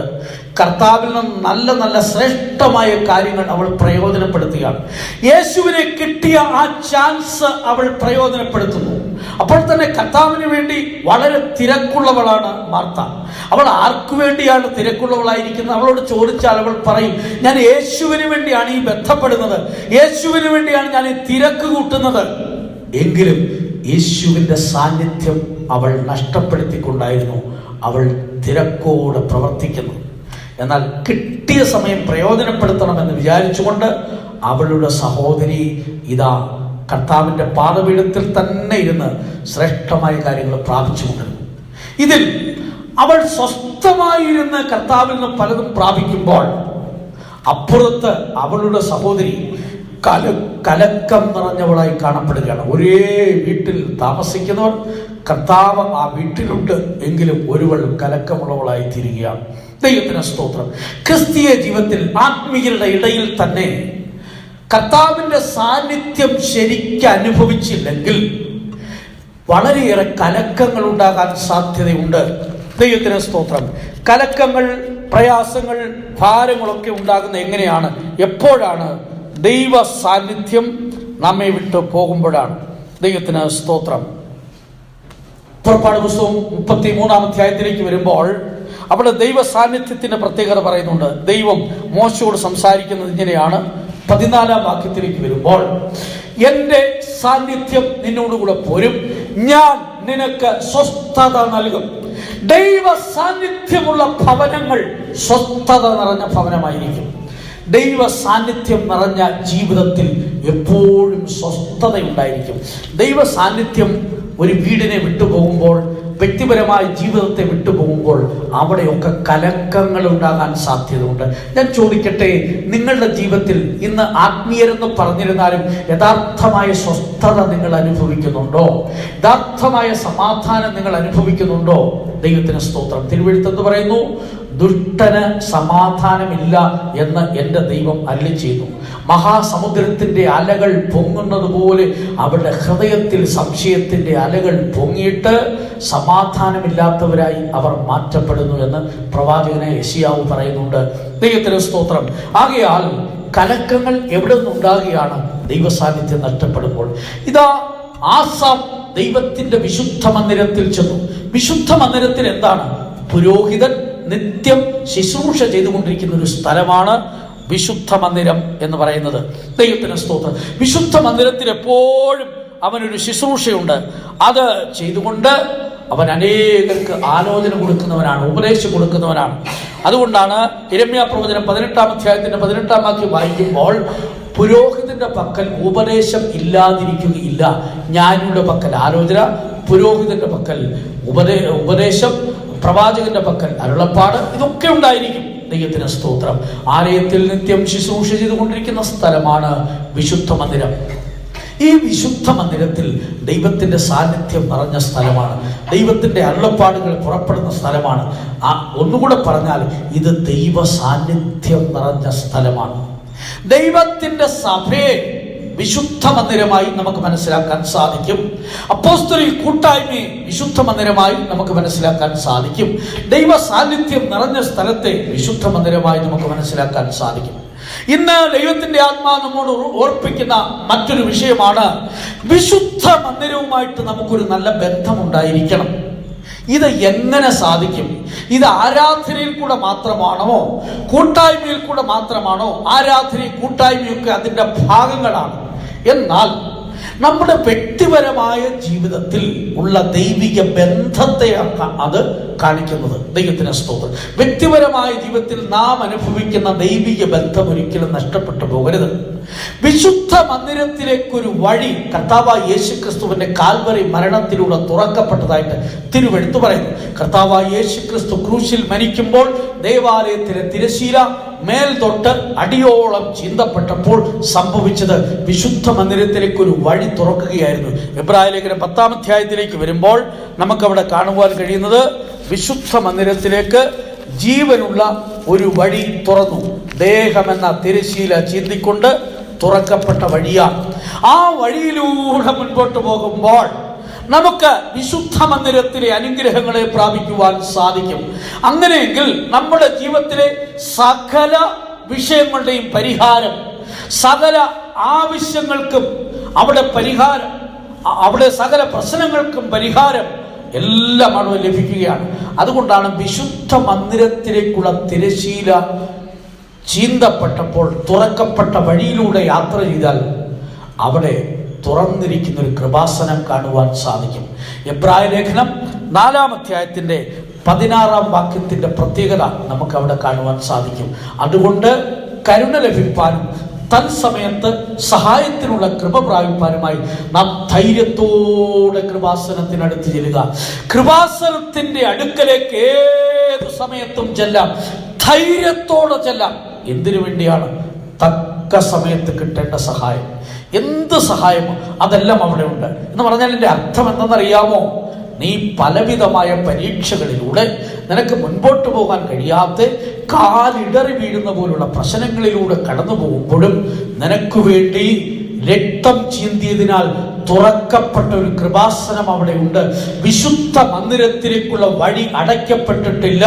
കർത്താവിൽ നിന്ന് നല്ല നല്ല ശ്രേഷ്ഠമായ കാര്യങ്ങൾ അവൾ പ്രയോജനപ്പെടുത്തുകയാണ്. യേശുവിനെ കിട്ടിയ ആ ചാൻസ് അവൾ പ്രയോജനപ്പെടുത്തുന്നു. അപ്പോൾ തന്നെ കർത്താവിന് വേണ്ടി വളരെ തിരക്കുള്ളവളാണ് മാർത്ത. അവൾ ആർക്കു വേണ്ടിയാണ് തിരക്കുള്ളവളായിരിക്കുന്നത്? അവളോട് ചോദിച്ചാൽ അവൾ പറയും, ഞാൻ യേശുവിന് വേണ്ടിയാണ് ഈ ബന്ധപ്പെടുന്നത്, യേശുവിന് വേണ്ടിയാണ് ഞാൻ ഈ തിരക്ക് കൂട്ടുന്നത്. എങ്കിലും യേശുവിൻ്റെ സാന്നിധ്യം അവൾ നഷ്ടപ്പെടുത്തിക്കൊണ്ടായിരുന്നു അവൾ തിരക്കോടെ പ്രവർത്തിക്കുന്നത്. എന്നാൽ കിട്ടിയ സമയം പ്രയോജനപ്പെടുത്തണമെന്ന് വിചാരിച്ചുകൊണ്ട് അവളുടെ സഹോദരി ഇതാ കർത്താവിൻ്റെ പാദപീഠത്തിൽ തന്നെ ഇരുന്ന് ശ്രേഷ്ഠമായ കാര്യങ്ങൾ പ്രാപിച്ചുകൊണ്ടിരുന്നു. ഇതിൽ അവൾ സ്വസ്ഥമായിരുന്ന് കർത്താവിൽ നിന്ന് പലതും പ്രാപിക്കുമ്പോൾ അപ്പുറത്ത് അവളുടെ സഹോദരി കലക്കം നിറഞ്ഞവളായി കാണപ്പെടുകയാണ്. ഒരേ വീട്ടിൽ താമസിക്കുന്നവർ, കർത്താവ് ആ വീട്ടിലുണ്ട്, എങ്കിലും ഒരുവൾ കലക്കമുള്ളവളായി തീരുകയാണ്. ദൈവത്തിന് സ്തോത്രം. ക്രിസ്തീയ ജീവിതത്തിൽ ആത്മീയരുടെ ഇടയിൽ തന്നെ കർത്താവിൻ്റെ സാന്നിധ്യം ശരിക്കും അനുഭവിച്ചില്ലെങ്കിൽ വളരെയേറെ കലക്കങ്ങൾ ഉണ്ടാകാൻ സാധ്യതയുണ്ട്. ദൈവത്തിന് സ്തോത്രം. കലക്കങ്ങൾ, പ്രയാസങ്ങൾ, ഭാരങ്ങളൊക്കെ ഉണ്ടാകുന്ന എങ്ങനെയാണ്? എപ്പോഴാണ്? ദൈവ സാന്നിധ്യം നമ്മെ വിട്ട് പോകുമ്പോഴാണ്. ദൈവത്തിന് സ്തോത്രം. പുറപ്പാട് പുസ്തകം 33-ാം അധ്യായത്തിലേക്ക് വരുമ്പോൾ അവിടെ ദൈവ സാന്നിധ്യത്തിന്റെ പ്രത്യേകത പറയുന്നുണ്ട്. ദൈവം മോശയോട് സംസാരിക്കുന്നത് ഇങ്ങനെയാണ്. 14-ാം വാക്യത്തിലേക്ക് വരുമ്പോൾ, എൻ്റെ സാന്നിധ്യം നിന്നോടുകൂടെ പോരും, ഞാൻ നിനക്ക് സ്വസ്ഥത നൽകും. ദൈവ സാന്നിധ്യമുള്ള ഭവനങ്ങൾ സ്വസ്ഥത നിറഞ്ഞ ഭവനമായിരിക്കും. ദൈവ സാന്നിധ്യം നിറഞ്ഞ ജീവിതത്തിൽ എപ്പോഴും സ്വസ്ഥതയുണ്ടായിരിക്കും. ദൈവ സാന്നിധ്യം ഒരു വീടിനെ വിട്ടുപോകുമ്പോൾ, വ്യക്തിപരമായ ജീവിതത്തെ വിട്ടുപോകുമ്പോൾ അവിടെയൊക്കെ കലക്കങ്ങൾ ഉണ്ടാകാൻ സാധ്യതയുണ്ട്. ഞാൻ ചോദിക്കട്ടെ, നിങ്ങളുടെ ജീവിതത്തിൽ ഇന്ന് ആത്മീയരെന്ന് പറഞ്ഞിരുന്നാലും യഥാർത്ഥമായ സ്വസ്ഥത നിങ്ങൾ അനുഭവിക്കുന്നുണ്ടോ? യഥാർത്ഥമായ സമാധാനം നിങ്ങൾ അനുഭവിക്കുന്നുണ്ടോ? ദൈവത്തിന് സ്തോത്രം. തിരുവെഴുത്ത് എന്ന് പറയുന്നു, ദുഷ്ടന് സമാധാനമില്ല എന്ന് എൻ്റെ ദൈവം അരുളിച്ചെയ്തു. മഹാസമുദ്രത്തിൻ്റെ അലകൾ പൊങ്ങുന്നത് പോലെ അവരുടെ ഹൃദയത്തിൽ സംശയത്തിൻ്റെ അലകൾ പൊങ്ങിയിട്ട് സമാധാനമില്ലാത്തവരായി അവർ മാറ്റപ്പെടുന്നു എന്ന് പ്രവാചകനെ യെശയ്യാവ് പറയുന്നുണ്ട്. ദൈവത്തിന് സ്തോത്രം. ആകയാൽ കലക്കങ്ങൾ എവിടെ നിന്നുണ്ടാകുകയാണ്? ദൈവസാന്നിധ്യം നഷ്ടപ്പെടുമ്പോൾ. ഇതാ ആസാഫ് ദൈവത്തിൻ്റെ വിശുദ്ധ മന്ദിരത്തിൽ ചെന്നു. വിശുദ്ധ മന്ദിരത്തിൽ എന്താണ്? പുരോഹിതൻ നിത്യം ശുശ്രൂഷ ചെയ്തുകൊണ്ടിരിക്കുന്ന ഒരു സ്ഥലമാണ് വിശുദ്ധ മന്ദിരം എന്ന് പറയുന്നത്. ദൈവത്തിന് സ്തോത്രം. വിശുദ്ധ മന്ദിരത്തിൽ എപ്പോഴും അവനൊരു ശുശ്രൂഷയുണ്ട്. അത് ചെയ്തുകൊണ്ട് അവൻ അനേകർക്ക് ആലോചന കൊടുക്കുന്നവനാണ്, ഉപദേശം കൊടുക്കുന്നവനാണ്. അതുകൊണ്ടാണ് യിരെമ്യാ പ്രവചനം 18-ാം അധ്യായത്തിന്റെ 18-ാം വാക്യം വായിക്കുമ്പോൾ, പുരോഹിതന്റെ പക്കൽ ഉപദേശം ഇല്ലാതിരിക്കുകയില്ല. ജ്ഞാനിയുടെ പക്കൽ ആലോചന, പുരോഹിതന്റെ പക്കൽ ഉപദേശം, പ്രവാചകന്റെ പക്കൽ അരുളപ്പാട്, ഇതൊക്കെ ഉണ്ടായിരിക്കും. ദൈവത്തിന് സ്തോത്രം. ആലയത്തിൽ നിത്യം ശുശ്രൂഷ ചെയ്തുകൊണ്ടിരിക്കുന്ന സ്ഥലമാണ് വിശുദ്ധ മന്ദിരം. ഈ വിശുദ്ധ മന്ദിരത്തിൽ ദൈവത്തിൻ്റെ സാന്നിധ്യം നിറഞ്ഞ സ്ഥലമാണ്. ദൈവത്തിൻ്റെ അരുളപ്പാടുകൾ പുറപ്പെടുന്ന സ്ഥലമാണ്. ഒന്നുകൂടെ പറഞ്ഞാൽ ഇത് ദൈവ സാന്നിധ്യം നിറഞ്ഞ സ്ഥലമാണ്. ദൈവത്തിൻ്റെ സഭയെ വിശുദ്ധ മന്ദിരമായി നമുക്ക് മനസ്സിലാക്കാൻ സാധിക്കും. അപ്പോസ്തലിക കൂട്ടായ്മയെ വിശുദ്ധ മന്ദിരമായി നമുക്ക് മനസ്സിലാക്കാൻ സാധിക്കും. ദൈവ സാന്നിധ്യം നിറഞ്ഞ സ്ഥലത്തെ വിശുദ്ധ മന്ദിരമായി നമുക്ക് മനസ്സിലാക്കാൻ സാധിക്കും. ഇന്ന് ദൈവത്തിന്റെ ആത്മാവ് നമ്മോട് ഓർപ്പിക്കുന്ന മറ്റൊരു വിഷയമാണ്, വിശുദ്ധ മന്ദിരവുമായിട്ട് നമുക്കൊരു നല്ല ബന്ധമുണ്ടായിരിക്കണം. ഇത് എങ്ങനെ സാധിക്കും? ഇത് ആരാധനയിൽ കൂടെ മാത്രമാണോ? കൂട്ടായ്മയിൽ കൂടെ മാത്രമാണോ? ആരാധനയും കൂട്ടായ്മയൊക്കെ അതിൻ്റെ ഭാഗങ്ങളാണ്. എന്നാൽ നമ്മുടെ വ്യക്തിപരമായ ജീവിതത്തിൽ ഉള്ള ദൈവിക ബന്ധത്തെ അത് കാണിക്കുന്നത്. ദൈവത്തിന് സ്തോത്രം. വ്യക്തിപരമായ ജീവിതത്തിൽ നാം അനുഭവിക്കുന്ന ദൈവിക ബന്ധം ഒരിക്കലും നഷ്ടപ്പെട്ടു പോകരുത്. വിശുദ്ധ മന്ദിരത്തിലേക്കൊരു വഴി കർത്താവായ യേശുക്രിസ്തുവിന്റെ കാൽവരി മരണത്തിലൂടെ തുറക്കപ്പെട്ടതായിട്ട് തിരുവെഴുത്ത് പറയുന്നു. കർത്താവായ യേശുക്രിസ്തു ക്രൂശിൽ മരിക്കുമ്പോൾ ദേവാലയത്തിലെ തിരശീല മേൽ തൊട്ട് അടിയോളം ചീന്തപ്പെട്ടപ്പോൾ സംഭവിച്ചത് വിശുദ്ധ മന്ദിരത്തിലേക്കൊരു വഴി തുറക്കുകയായിരുന്നു. എബ്രായ ലേഖനം 10-ാം അധ്യായത്തിലേക്ക് വരുമ്പോൾ നമുക്കവിടെ കാണുവാൻ കഴിയുന്നത്, വിശുദ്ധ മന്ദിരത്തിലേക്ക് ജീവനുള്ള ഒരു വഴി തുറന്നു. ദേഹമെന്ന തിരശീല ചീന്തിക്കൊണ്ട് തുറക്കപ്പെട്ട വഴിയാണ്. ആ വഴിയിലൂടെ മുൻപോട്ട് പോകുമ്പോൾ നമുക്ക് വിശുദ്ധ മന്ദിരത്തിലെ അനുഗ്രഹങ്ങളെ പ്രാപിക്കുവാൻ സാധിക്കും. അങ്ങനെയെങ്കിൽ നമ്മുടെ ജീവിതത്തിലെ സകല വിഷയങ്ങളുടെയും പരിഹാരം, സകല ആവശ്യങ്ങൾക്കും അവിടെ പരിഹാരം, അവിടെ സകല പ്രശ്നങ്ങൾക്കും പരിഹാരം എല്ലാം അവിടെ ലഭിക്കുകയാണ്. അതുകൊണ്ടാണ് വിശുദ്ധ മന്ദിരത്തിലേക്കുള്ള തിരശീല ചീന്തപ്പെട്ടപ്പോൾ തുറക്കപ്പെട്ട വഴിയിലൂടെ യാത്ര ചെയ്താൽ അവിടെ തുറന്നിരിക്കുന്ന ഒരു കൃപാസനം കാണുവാൻ സാധിക്കും. എബ്രായ ലേഖനം 4-ാം അധ്യായത്തിന്റെ 16-ാം വാക്യത്തിന്റെ പ്രത്യേകത നമുക്ക് അവിടെ കാണുവാൻ സാധിക്കും. അതുകൊണ്ട് കരുണ ലഭിപ്പാനും തത്സമയത്ത് സഹായത്തിനുള്ള കൃപ പ്രാപിപ്പാനുമായി നാം ധൈര്യത്തോടെ കൃപാസനത്തിനടുത്ത് ചെല്ലുക. കൃപാസനത്തിന്റെ അടുക്കലേക്ക് ഏത് സമയത്തും ചെല്ലാം, ധൈര്യത്തോടെ ചെല്ലാം. എന്തിനു വേണ്ടിയാണ്? തക്ക സമയത്ത് കിട്ടേണ്ട സഹായം. എന്ത് സഹായമോ അതെല്ലാം അവിടെ ഉണ്ട് എന്ന് പറഞ്ഞാൽ എൻ്റെ അർത്ഥം എന്തെന്നറിയാമോ? നീ പലവിധമായ പരീക്ഷകളിലൂടെ നിനക്ക് മുൻപോട്ട് പോകാൻ കഴിയാത്ത കാലിടറി വീഴുന്ന പോലുള്ള പ്രശ്നങ്ങളിലൂടെ കടന്നു പോകുമ്പോഴും നിനക്ക് വേണ്ടി രക്തം ചീന്തിയതിനാൽ തുറക്കപ്പെട്ട ഒരു കൃപാസനം അവിടെ ഉണ്ട്. വിശുദ്ധ മന്ദിരത്തിലേക്കുള്ള വഴി അടയ്ക്കപ്പെട്ടിട്ടില്ല.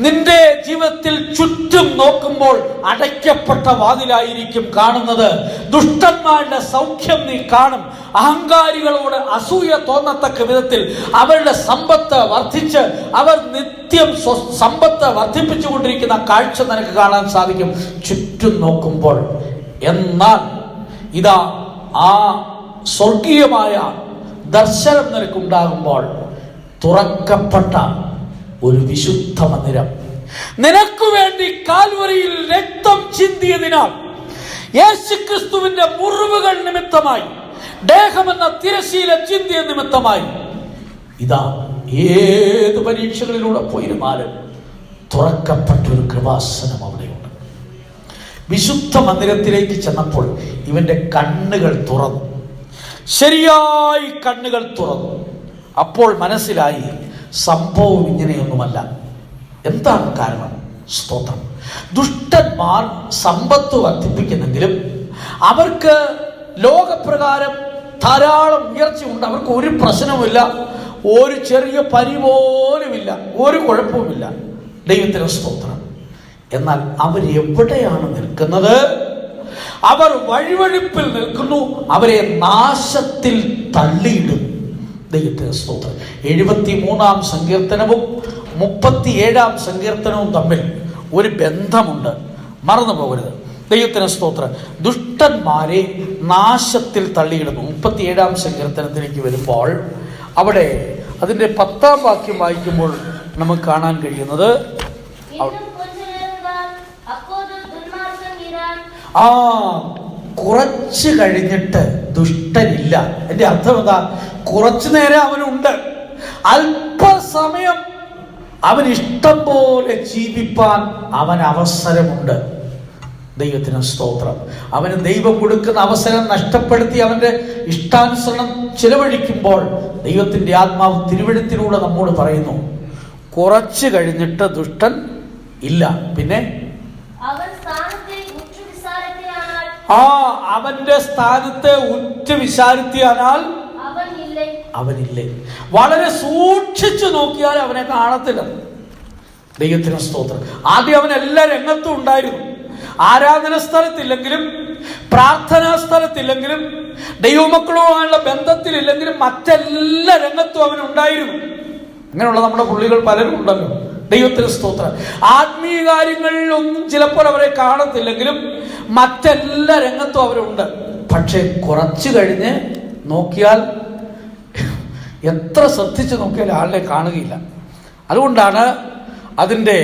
നിന്റെ ജീവിതത്തിൽ ചുറ്റും നോക്കുമ്പോൾ അടയ്ക്കപ്പെട്ട വാതിലായിരിക്കും കാണുന്നത്. ദുഷ്ടന്മാരുടെ സൗഖ്യം നീ കാണും. അഹങ്കാരികളോട് അസൂയ തോന്നത്തക്ക വിധത്തിൽ അവരുടെ സമ്പത്ത് വർദ്ധിച്ച് അവർ നിത്യം സമ്പത്ത് വർദ്ധിപ്പിച്ചുകൊണ്ടിരിക്കുന്ന കാഴ്ച നിനക്ക് കാണാൻ സാധിക്കും ചുറ്റും നോക്കുമ്പോൾ. എന്നാൽ ഇതാ ആ സ്വർഗീയമായ ദർശനം നിനക്കുണ്ടാകുമ്പോൾ തുറക്കപ്പെട്ട ഒരു വിശുദ്ധ മന്ദിരം, നിനക്ക് വേണ്ടി കാൽവരിയിൽ രക്തം ചിന്തിയതിനാൽ യേശുക്രിസ്തുവിനാൽ, യേശുക്രിസ്തുവിന്റെ മുറിവുകൾ നിമിത്തമായി, ദേഹമെന്ന തിരശീല ചിന്തിയ നിമിത്തമായി ഇതാ ഏത് പരീക്ഷകളിലൂടെ പോയിരുന്നാലും തുറക്കപ്പെട്ടൊരു കൃപാസനം അവിടെയുണ്ട്. വിശുദ്ധ മന്ദിരത്തിലേക്ക് ചെന്നപ്പോൾ ഇവന്റെ കണ്ണുകൾ തുറന്നു, ശരിയായി കണ്ണുകൾ തുറന്നു. അപ്പോൾ മനസ്സിലായി സംഭവം ഇങ്ങനെയൊന്നുമല്ല. എന്താണ് കാരണം? സ്തോത്രം. ദുഷ്ടന്മാർ സമ്പത്ത് വർദ്ധിപ്പിക്കുന്നെങ്കിലും അവർക്ക് ലോകപ്രകാരം ധാരാളം ഉയർച്ചയുണ്ട്. അവർക്ക് ഒരു പ്രശ്നവുമില്ല, ഒരു ചെറിയ പനി പോലുമില്ല, ഒരു കുഴപ്പവുമില്ല. ദൈവത്തിന് സ്തോത്രം. എന്നാൽ അവരെവിടെയാണ് നിൽക്കുന്നത്? അവർ വഴിവഴിപ്പിൽ നിൽക്കുന്നു. അവരെ നാശത്തിൽ തള്ളിയിടും. ദൈവത്തിന് സ്തോത്രം. 73-ാം സങ്കീർത്തനവും 37-ാം സങ്കീർത്തനവും തമ്മിൽ ഒരു ബന്ധമുണ്ട്, മറന്നു പോകരുത്. ദൈവത്തിന് സ്തോത്രം. ദുഷ്ടന്മാരെ നാശത്തിൽ തള്ളിയിടുന്നു. 37-ാം സങ്കീർത്തനത്തിലേക്ക് വരുമ്പോൾ അവിടെ അതിൻ്റെ 10-ാം വാക്യം വായിക്കുമ്പോൾ നമുക്ക് കാണാൻ കഴിയുന്നത്, കുറച്ച് കഴിഞ്ഞിട്ട് ദുഷ്ടനില്ല. എന്റെ അർത്ഥം എന്താ? കുറച്ചു നേരം അവനുണ്ട്, അല്പസമയം അവൻ ഇഷ്ടം പോലെ ജീവിപ്പാൻ അവൻ അവസരമുണ്ട്. ദൈവത്തിന് സ്തോത്രം. അവന് ദൈവം കൊടുക്കുന്ന അവസരം നഷ്ടപ്പെടുത്തി അവന്റെ ഇഷ്ടാനുസരണം ചിലവഴിക്കുമ്പോൾ ദൈവത്തിന്റെ ആത്മാവ് തിരുവെഴുത്തിലൂടെ നമ്മോട് പറയുന്നു, കുറച്ച് കഴിഞ്ഞിട്ട് ദുഷ്ടൻ ഇല്ല. പിന്നെ അവന്റെ സ്ഥാനത്തെ ഉറ്റ വിചാരത്തിയാനാൽ അവനില്ലേ. വളരെ സൂക്ഷിച്ചു നോക്കിയാൽ അവനെ കാണത്തില്ല. ദൈവത്തിന് സ്തോത്രം. ആദ്യം അവൻ എല്ലാ രംഗത്തും ഉണ്ടായിരുന്നു. ആരാധന സ്ഥലത്തില്ലെങ്കിലും, പ്രാർത്ഥനാ സ്ഥലത്തില്ലെങ്കിലും, ദൈവമക്കളുമായുള്ള ബന്ധത്തിലില്ലെങ്കിലും മറ്റെല്ലാ രംഗത്തും അവനുണ്ടായിരുന്നു. അങ്ങനെയുള്ള നമ്മുടെ പുള്ളികൾ പലരും ഉണ്ടല്ലോ. ദൈവത്തിന് സ്തോത്രം. ആത്മീയ കാര്യങ്ങളിലൊന്നും ചിലപ്പോൾ അവരെ കാണത്തില്ലെങ്കിലും മറ്റെല്ലാ രംഗത്തും അവരുണ്ട്. പക്ഷെ കുറച്ച് കഴിഞ്ഞ് നോക്കിയാൽ, എത്ര ശ്രദ്ധിച്ച് നോക്കിയാൽ ആളിനെ കാണുകയില്ല. അതുകൊണ്ടാണ് അതിൻ്റെ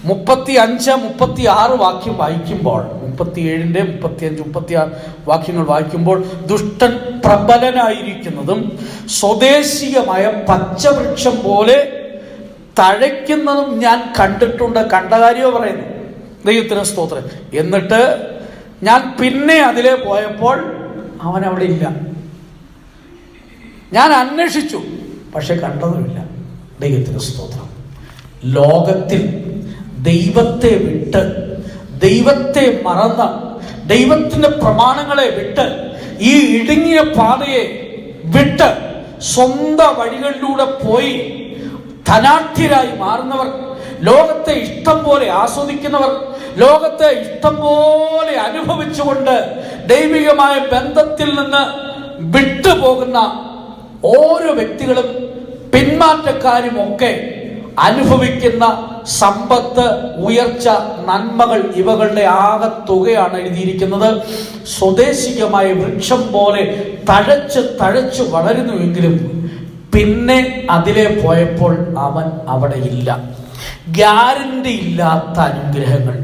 35, 36 വാക്യം വായിക്കുമ്പോൾ, 37-ന്റെ 35, 36 വാക്യങ്ങൾ വായിക്കുമ്പോൾ, ദുഷ്ടൻ പ്രബലനായിരിക്കുന്നതും സ്വദേശികമായ പച്ചവൃക്ഷം പോലെ തഴയ്ക്കുന്നതും ഞാൻ കണ്ടിട്ടുണ്ട്. കണ്ട കാര്യമോ പറയുന്നു. ദൈവത്തിന് സ്തോത്രം. എന്നിട്ട് ഞാൻ പിന്നെ അതിലെ പോയപ്പോൾ അവൻ അവിടെ ഇല്ല. ഞാൻ അന്വേഷിച്ചു, പക്ഷെ കണ്ടതുമില്ല. ദൈവത്തിന് സ്തോത്രം. ലോകത്തിൽ ദൈവത്തെ വിട്ട്, ദൈവത്തെ മറന്ന്, ദൈവത്തിന്റെ പ്രമാണങ്ങളെ വിട്ട്, ഈ ഇടുങ്ങിയ പാതയെ വിട്ട് സ്വന്തം വഴികളിലൂടെ പോയി ധനാഢ്യരായി മാറുന്നവർ, ലോകത്തെ ഇഷ്ടം പോലെ ആസ്വദിക്കുന്നവർ, ലോകത്തെ ഇഷ്ടം പോലെ അനുഭവിച്ചുകൊണ്ട് ദൈവികമായ ബന്ധത്തിൽ നിന്ന് വിട്ടുപോകുന്ന ഓരോ വ്യക്തികളും പിന്മാറ്റക്കാരുമൊക്കെ അനുഭവിക്കുന്ന സമ്പത്ത്, ഉയർച്ച, നന്മകൾ ഇവകളുടെ ആകത്തുകയാണ് എഴുതിയിരിക്കുന്നത്. സ്വദേശികമായ വൃക്ഷം പോലെ തഴച്ചു വളരുന്നുവെങ്കിലും പിന്നെ അതിലെ പോയപ്പോൾ അവൻ അവിടെ ഇല്ല. ഗ്യാരണ്ടി ഇല്ലാത്ത അനുഗ്രഹങ്ങൾ,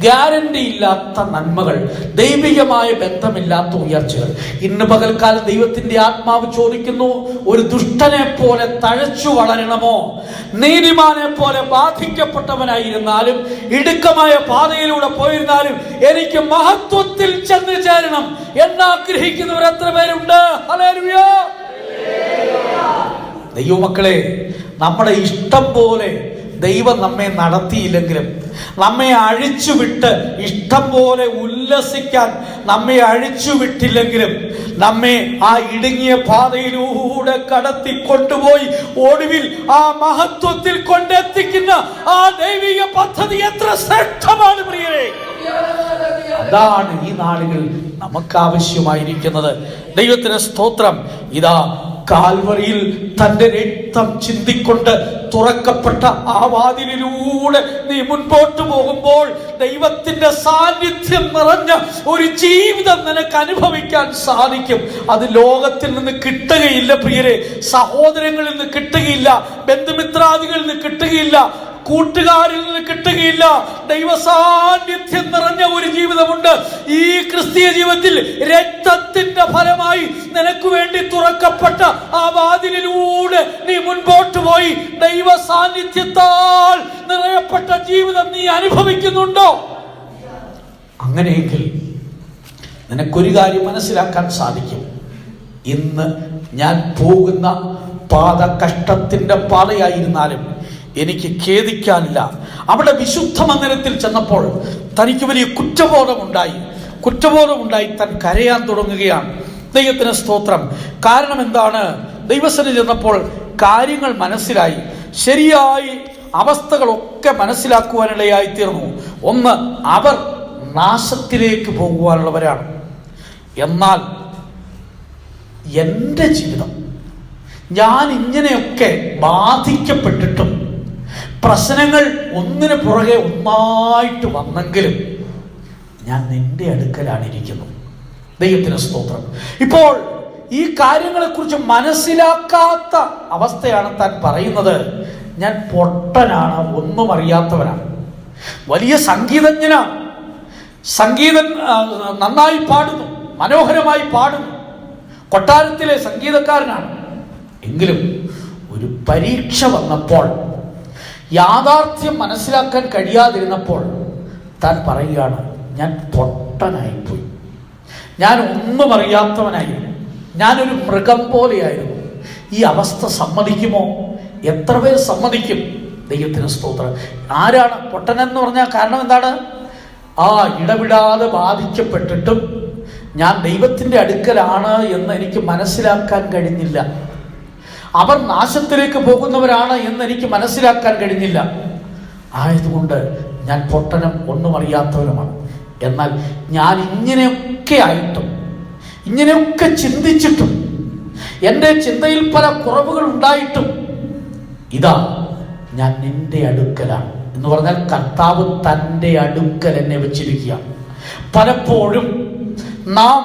ഗ്യാരണ്ടി ഇല്ലാത്ത നന്മകൾ, ദൈവികമായ ബന്ധമില്ലാത്ത ഉയർച്ചകൾ. ഇന്ന് പകൽക്കാലം ദൈവത്തിന്റെ ആത്മാവ് ചോദിക്കുന്നു, ഒരു ദുഷ്ടനെ പോലെ തഴച്ചു വളരണമോ? നീതിമാനെ പോലെ ബാധിക്കപ്പെട്ടവനായിരുന്നാലും, ഇടുക്കമായ പാതയിലൂടെ പോയിരുന്നാലും എനിക്ക് മഹത്വത്തിൽ ചെന്ന് ചേരണം എന്നാഗ്രഹിക്കുന്നവർ എത്ര പേരുണ്ട്? ഹല്ലേലൂയ. ദൈവമക്കളെ, നമ്മുടെ ഇഷ്ടം പോലെ ദൈവം നമ്മെ നടത്തിയില്ലെങ്കിലും, നമ്മെ അഴിച്ചുവിട്ട് ഇഷ്ടം പോലെ ഉല്ലസിക്കാൻ നമ്മെ അഴിച്ചുവിട്ടില്ലെങ്കിലും, നമ്മെ ആ ഇടുങ്ങിയ പാതയിലൂടെ കടത്തി കൊണ്ടുപോയി ഒടുവിൽ ആ മഹത്വത്തിൽ കൊണ്ടെത്തിക്കുന്ന ആ ദൈവിക പദ്ധതി എത്ര ശ്രേഷ്ഠമാണ് പ്രിയരേ. അതാണ് ഈ നാളുകളിൽ നമുക്ക് ആവശ്യമായിരിക്കുന്നത്. ദൈവത്തിന് സ്തോത്രം. ഇതാ കാൽവറിയിൽ തന്റെ രക്തം ചിന്തിക്കൊണ്ട് തുറക്കപ്പെട്ട ആ വാതിലിലൂടെ നീ മുൻപോട്ട് പോകുമ്പോൾ ദൈവത്തിന്റെ സാന്നിധ്യം നിറഞ്ഞ ഒരു ജീവിതം നിനക്ക് അനുഭവിക്കാൻ സാധിക്കും. അത് ലോകത്തിൽ നിന്ന് കിട്ടുകയില്ല പ്രിയരെ, സഹോദരങ്ങളിൽ നിന്ന് കിട്ടുകയില്ല, ബന്ധുമിത്രാദികളിൽ നിന്ന് കിട്ടുകയില്ല, കൂട്ടുകാരിൽ നിന്ന് കിട്ടുകയില്ല. ദൈവസാന്നിധ്യം നിറഞ്ഞ ഒരു ജീവിതമുണ്ട്. ഈ ക്രിസ്തീയ ജീവിതത്തിൽ രക്തത്തിന്റെ ഫലമായി നിനക്ക് വേണ്ടി തുറക്കപ്പെട്ട ആ വാതിലിലൂടെ നീ മുൻപോട്ട് പോയി ദൈവ സാന്നിധ്യത്താൽ നിറയപ്പെട്ട ജീവിതം നീ അനുഭവിക്കുന്നുണ്ടോ? അങ്ങനെയെങ്കിൽ നിനക്കൊരു കാര്യം മനസ്സിലാക്കാൻ സാധിക്കും. ഇന്ന് ഞാൻ പോകുന്ന പാത കഷ്ടത്തിന്റെ പാതയായിരുന്നാലും എനിക്ക് ഖേദിക്കാനില്ല. അവിടെ വിശുദ്ധ മന്ദിരത്തിൽ ചെന്നപ്പോൾ തനിക്ക് വലിയ കുറ്റബോധമുണ്ടായി താൻ കരയാൻ തുടങ്ങുകയാണ്. ദൈവത്തിന് സ്തോത്രം. കാരണം എന്താണ്? ദൈവസന്നിധി ചെന്നപ്പോൾ കാര്യങ്ങൾ മനസ്സിലായി, ശരിയായി അവസ്ഥകളൊക്കെ മനസ്സിലാക്കുവാനിടയായി തീർന്നു. ഒന്ന്, അവർ നാശത്തിലേക്ക് പോകുവാനുള്ളവരാണ്. എന്നാൽ എൻ്റെ ജീവിതം, ഞാൻ ഇങ്ങനെയൊക്കെ ബാധിക്കപ്പെട്ടിട്ടും പ്രശ്നങ്ങൾ ഒന്നിനു പുറകെ ഒന്നായിട്ട് വന്നെങ്കിലും ഞാൻ നിന്റെ അടുക്കലാണ് ഇരിക്കുന്നത്. ദൈവത്തിന് സ്തോത്രം. ഇപ്പോൾ ഈ കാര്യങ്ങളെക്കുറിച്ച് മനസ്സിലാക്കാത്ത അവസ്ഥയാണ് താൻ പറയുന്നത്. ഞാൻ പൊട്ടനാണ്, ഒന്നും അറിയാത്തവനാണ്, വലിയ സംഗീതജ്ഞനാണ്, സംഗീതം നന്നായി പാടുന്നു, മനോഹരമായി പാടുന്നു, കൊട്ടാരത്തിലെ സംഗീതക്കാരനാണ്. എങ്കിലും ഒരു പരീക്ഷ വന്നപ്പോൾ, യാഥാർത്ഥ്യം മനസ്സിലാക്കാൻ കഴിയാതിരുന്നപ്പോൾ താൻ പറയുകയാണ്, ഞാൻ പൊട്ടനായിപ്പോയി, ഞാൻ ഒന്നും അറിയാത്തവനായിരുന്നു, ഞാനൊരു മൃഗം പോലെയായിരുന്നു. ഈ അവസ്ഥ സമ്മതിക്കുമോ? എത്ര പേർ സമ്മതിക്കും? ദൈവത്തിന് സ്തോത്രം. ആരാണ് പൊട്ടനെന്ന് പറഞ്ഞാൽ കാരണം എന്താണ്? ഇടവിടാതെ ബാധിക്കപ്പെട്ടിട്ടും ഞാൻ ദൈവത്തിൻ്റെ അടുക്കലാണ് എന്ന് എനിക്ക് മനസ്സിലാക്കാൻ കഴിഞ്ഞില്ല. അവർ നാശത്തിലേക്ക് പോകുന്നവരാണ് എന്ന് എനിക്ക് മനസ്സിലാക്കാൻ കഴിഞ്ഞില്ല. ആയതുകൊണ്ട് ഞാൻ പൊട്ടനും ഒന്നും അറിയാത്തവരുമാണ്. എന്നാൽ ഞാൻ ഇങ്ങനെയൊക്കെ ആയിട്ടും, ഇങ്ങനെയൊക്കെ ചിന്തിച്ചിട്ടും, എൻ്റെ ചിന്തയിൽ പല കുറവുകൾ ഉണ്ടായിട്ടും, ഇതാ ഞാൻ നിന്റെ അടുക്കലാണ് എന്ന് പറഞ്ഞാൽ കർത്താവ് തൻ്റെ അടുക്കൽ എന്നെ വെച്ചിരിക്കുക. പലപ്പോഴും നാം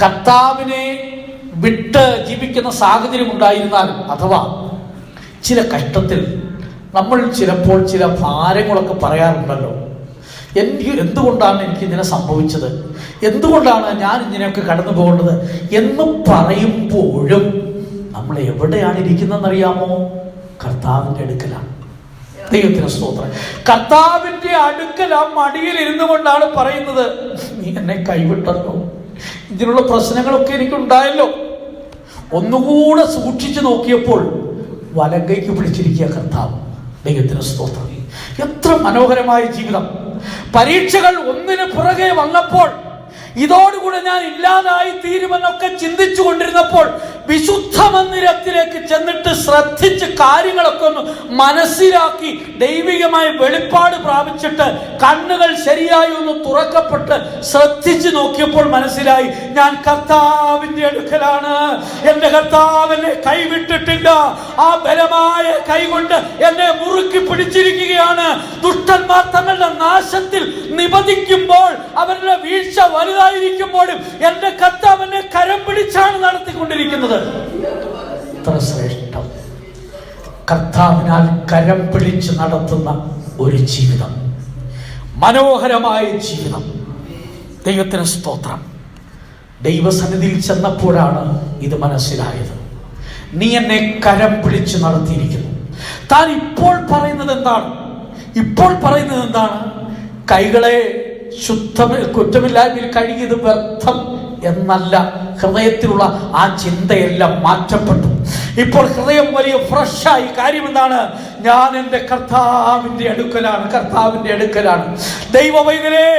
കർത്താവിനെ വിട്ട് ജീവിക്കുന്ന സാഹചര്യം ഉണ്ടായിരുന്നാലും, അഥവാ ചില കഷ്ടത്തിൽ നമ്മൾ ചിലപ്പോൾ ചില ഭാരങ്ങളൊക്കെ പറയാറുണ്ടല്ലോ. എന്തുകൊണ്ടാണ് എനിക്ക് ഇങ്ങനെ സംഭവിച്ചത്, എന്തുകൊണ്ടാണ് ഞാൻ ഇങ്ങനെയൊക്കെ കടന്നു പോകേണ്ടത് എന്ന് പറയുമ്പോഴും നമ്മൾ എവിടെയാണ് ഇരിക്കുന്നതെന്നറിയാമോ? കർത്താവിൻ്റെ അടുക്കലാണ്. ദൈവത്തിന് സ്തോത്രം. കർത്താവിൻ്റെ അടുക്കൽ ആ മടിയിൽ ഇരുന്നു കൊണ്ടാണ് പറയുന്നത്, നീ എന്നെ കൈവിട്ടല്ലോ, ഇതിനുള്ള പ്രശ്നങ്ങളൊക്കെ എനിക്കുണ്ടായല്ലോ. ഒന്നുകൂടെ സൂക്ഷിച്ചു നോക്കിയപ്പോൾ വലങ്കയ്ക്ക് പിടിച്ചിരിക്കുക കർത്താവ്. ദൈവത്തിന് സ്തോത്രം. എത്ര മനോഹരമായ ജീവിതം. പരീക്ഷകൾ ഒന്നിനു പുറകെ വന്നപ്പോൾ, ഇതോടുകൂടെ ഞാൻ ഇല്ലാതായി തീരുമെന്നൊക്കെ ചിന്തിച്ചു കൊണ്ടിരുന്നപ്പോൾ വിശുദ്ധ മന്ദിരത്തിലേക്ക് ചെന്നിട്ട് ശ്രദ്ധിച്ച് കാര്യങ്ങളൊക്കെ ഒന്ന് മനസ്സിലാക്കി ദൈവികമായ വെളിപ്പാട് പ്രാപിച്ചിട്ട് കണ്ണുകൾ ശരിയായി ഒന്ന് തുറക്കപ്പെട്ട് ശ്രദ്ധിച്ചു നോക്കിയപ്പോൾ മനസ്സിലായി, ഞാൻ കർത്താവിൻ്റെ അടുക്കലാണ്. എൻ്റെ കർത്താവ് എന്നെ കൈവിട്ടിട്ടില്ല. ആ ബലമായ കൈകൊണ്ട് എന്നെ മുറുക്കി പിടിച്ചിരിക്കുകയാണ്. ദുഷ്ടന്മാർ തങ്ങളുടെ നാശത്തിൽ നിബന്ധിക്കുമ്പോൾ, അവരുടെ വീഴ്ച വലുതായിരിക്കുമ്പോഴും എൻ്റെ കർത്താവ് എന്നെ കരം പിടിച്ചാണ് നടത്തിക്കൊണ്ടിരിക്കുന്നത്. എത്ര ശ്രേഷ്ഠം! കർത്താവിനാൽ കരം പിടിച്ച് നടത്തുന്ന ഒരു ജീവിതം, മനോഹരമായ ജീവിതം. ദൈവത്തിന് സ്തോത്രം. ദൈവസന്നിധിയിൽ ചെന്നപ്പോഴാണ് ഇത് മനസ്സിലായത്. നീ എന്നെ കരം പിടിച്ച് നടത്തിയിരിക്കുന്നു. താൻ ഇപ്പോൾ പറയുന്നത് എന്താണ്? കൈകളെ കുറ്റമില്ലായ്മയിൽ കഴുകിയത് വ്യർത്ഥം എന്നല്ല. ഹൃദയത്തിലുള്ള ആ ചിന്തയെല്ലാം മാറ്റപ്പെട്ടു. ഇപ്പോൾ ഹൃദയം വലിയ ഫ്രഷായി. കാര്യം എന്താണ്? ഞാൻ എൻ്റെ കർത്താവിൻ്റെ അടുക്കലാണ്. ദൈവമൈതലേ,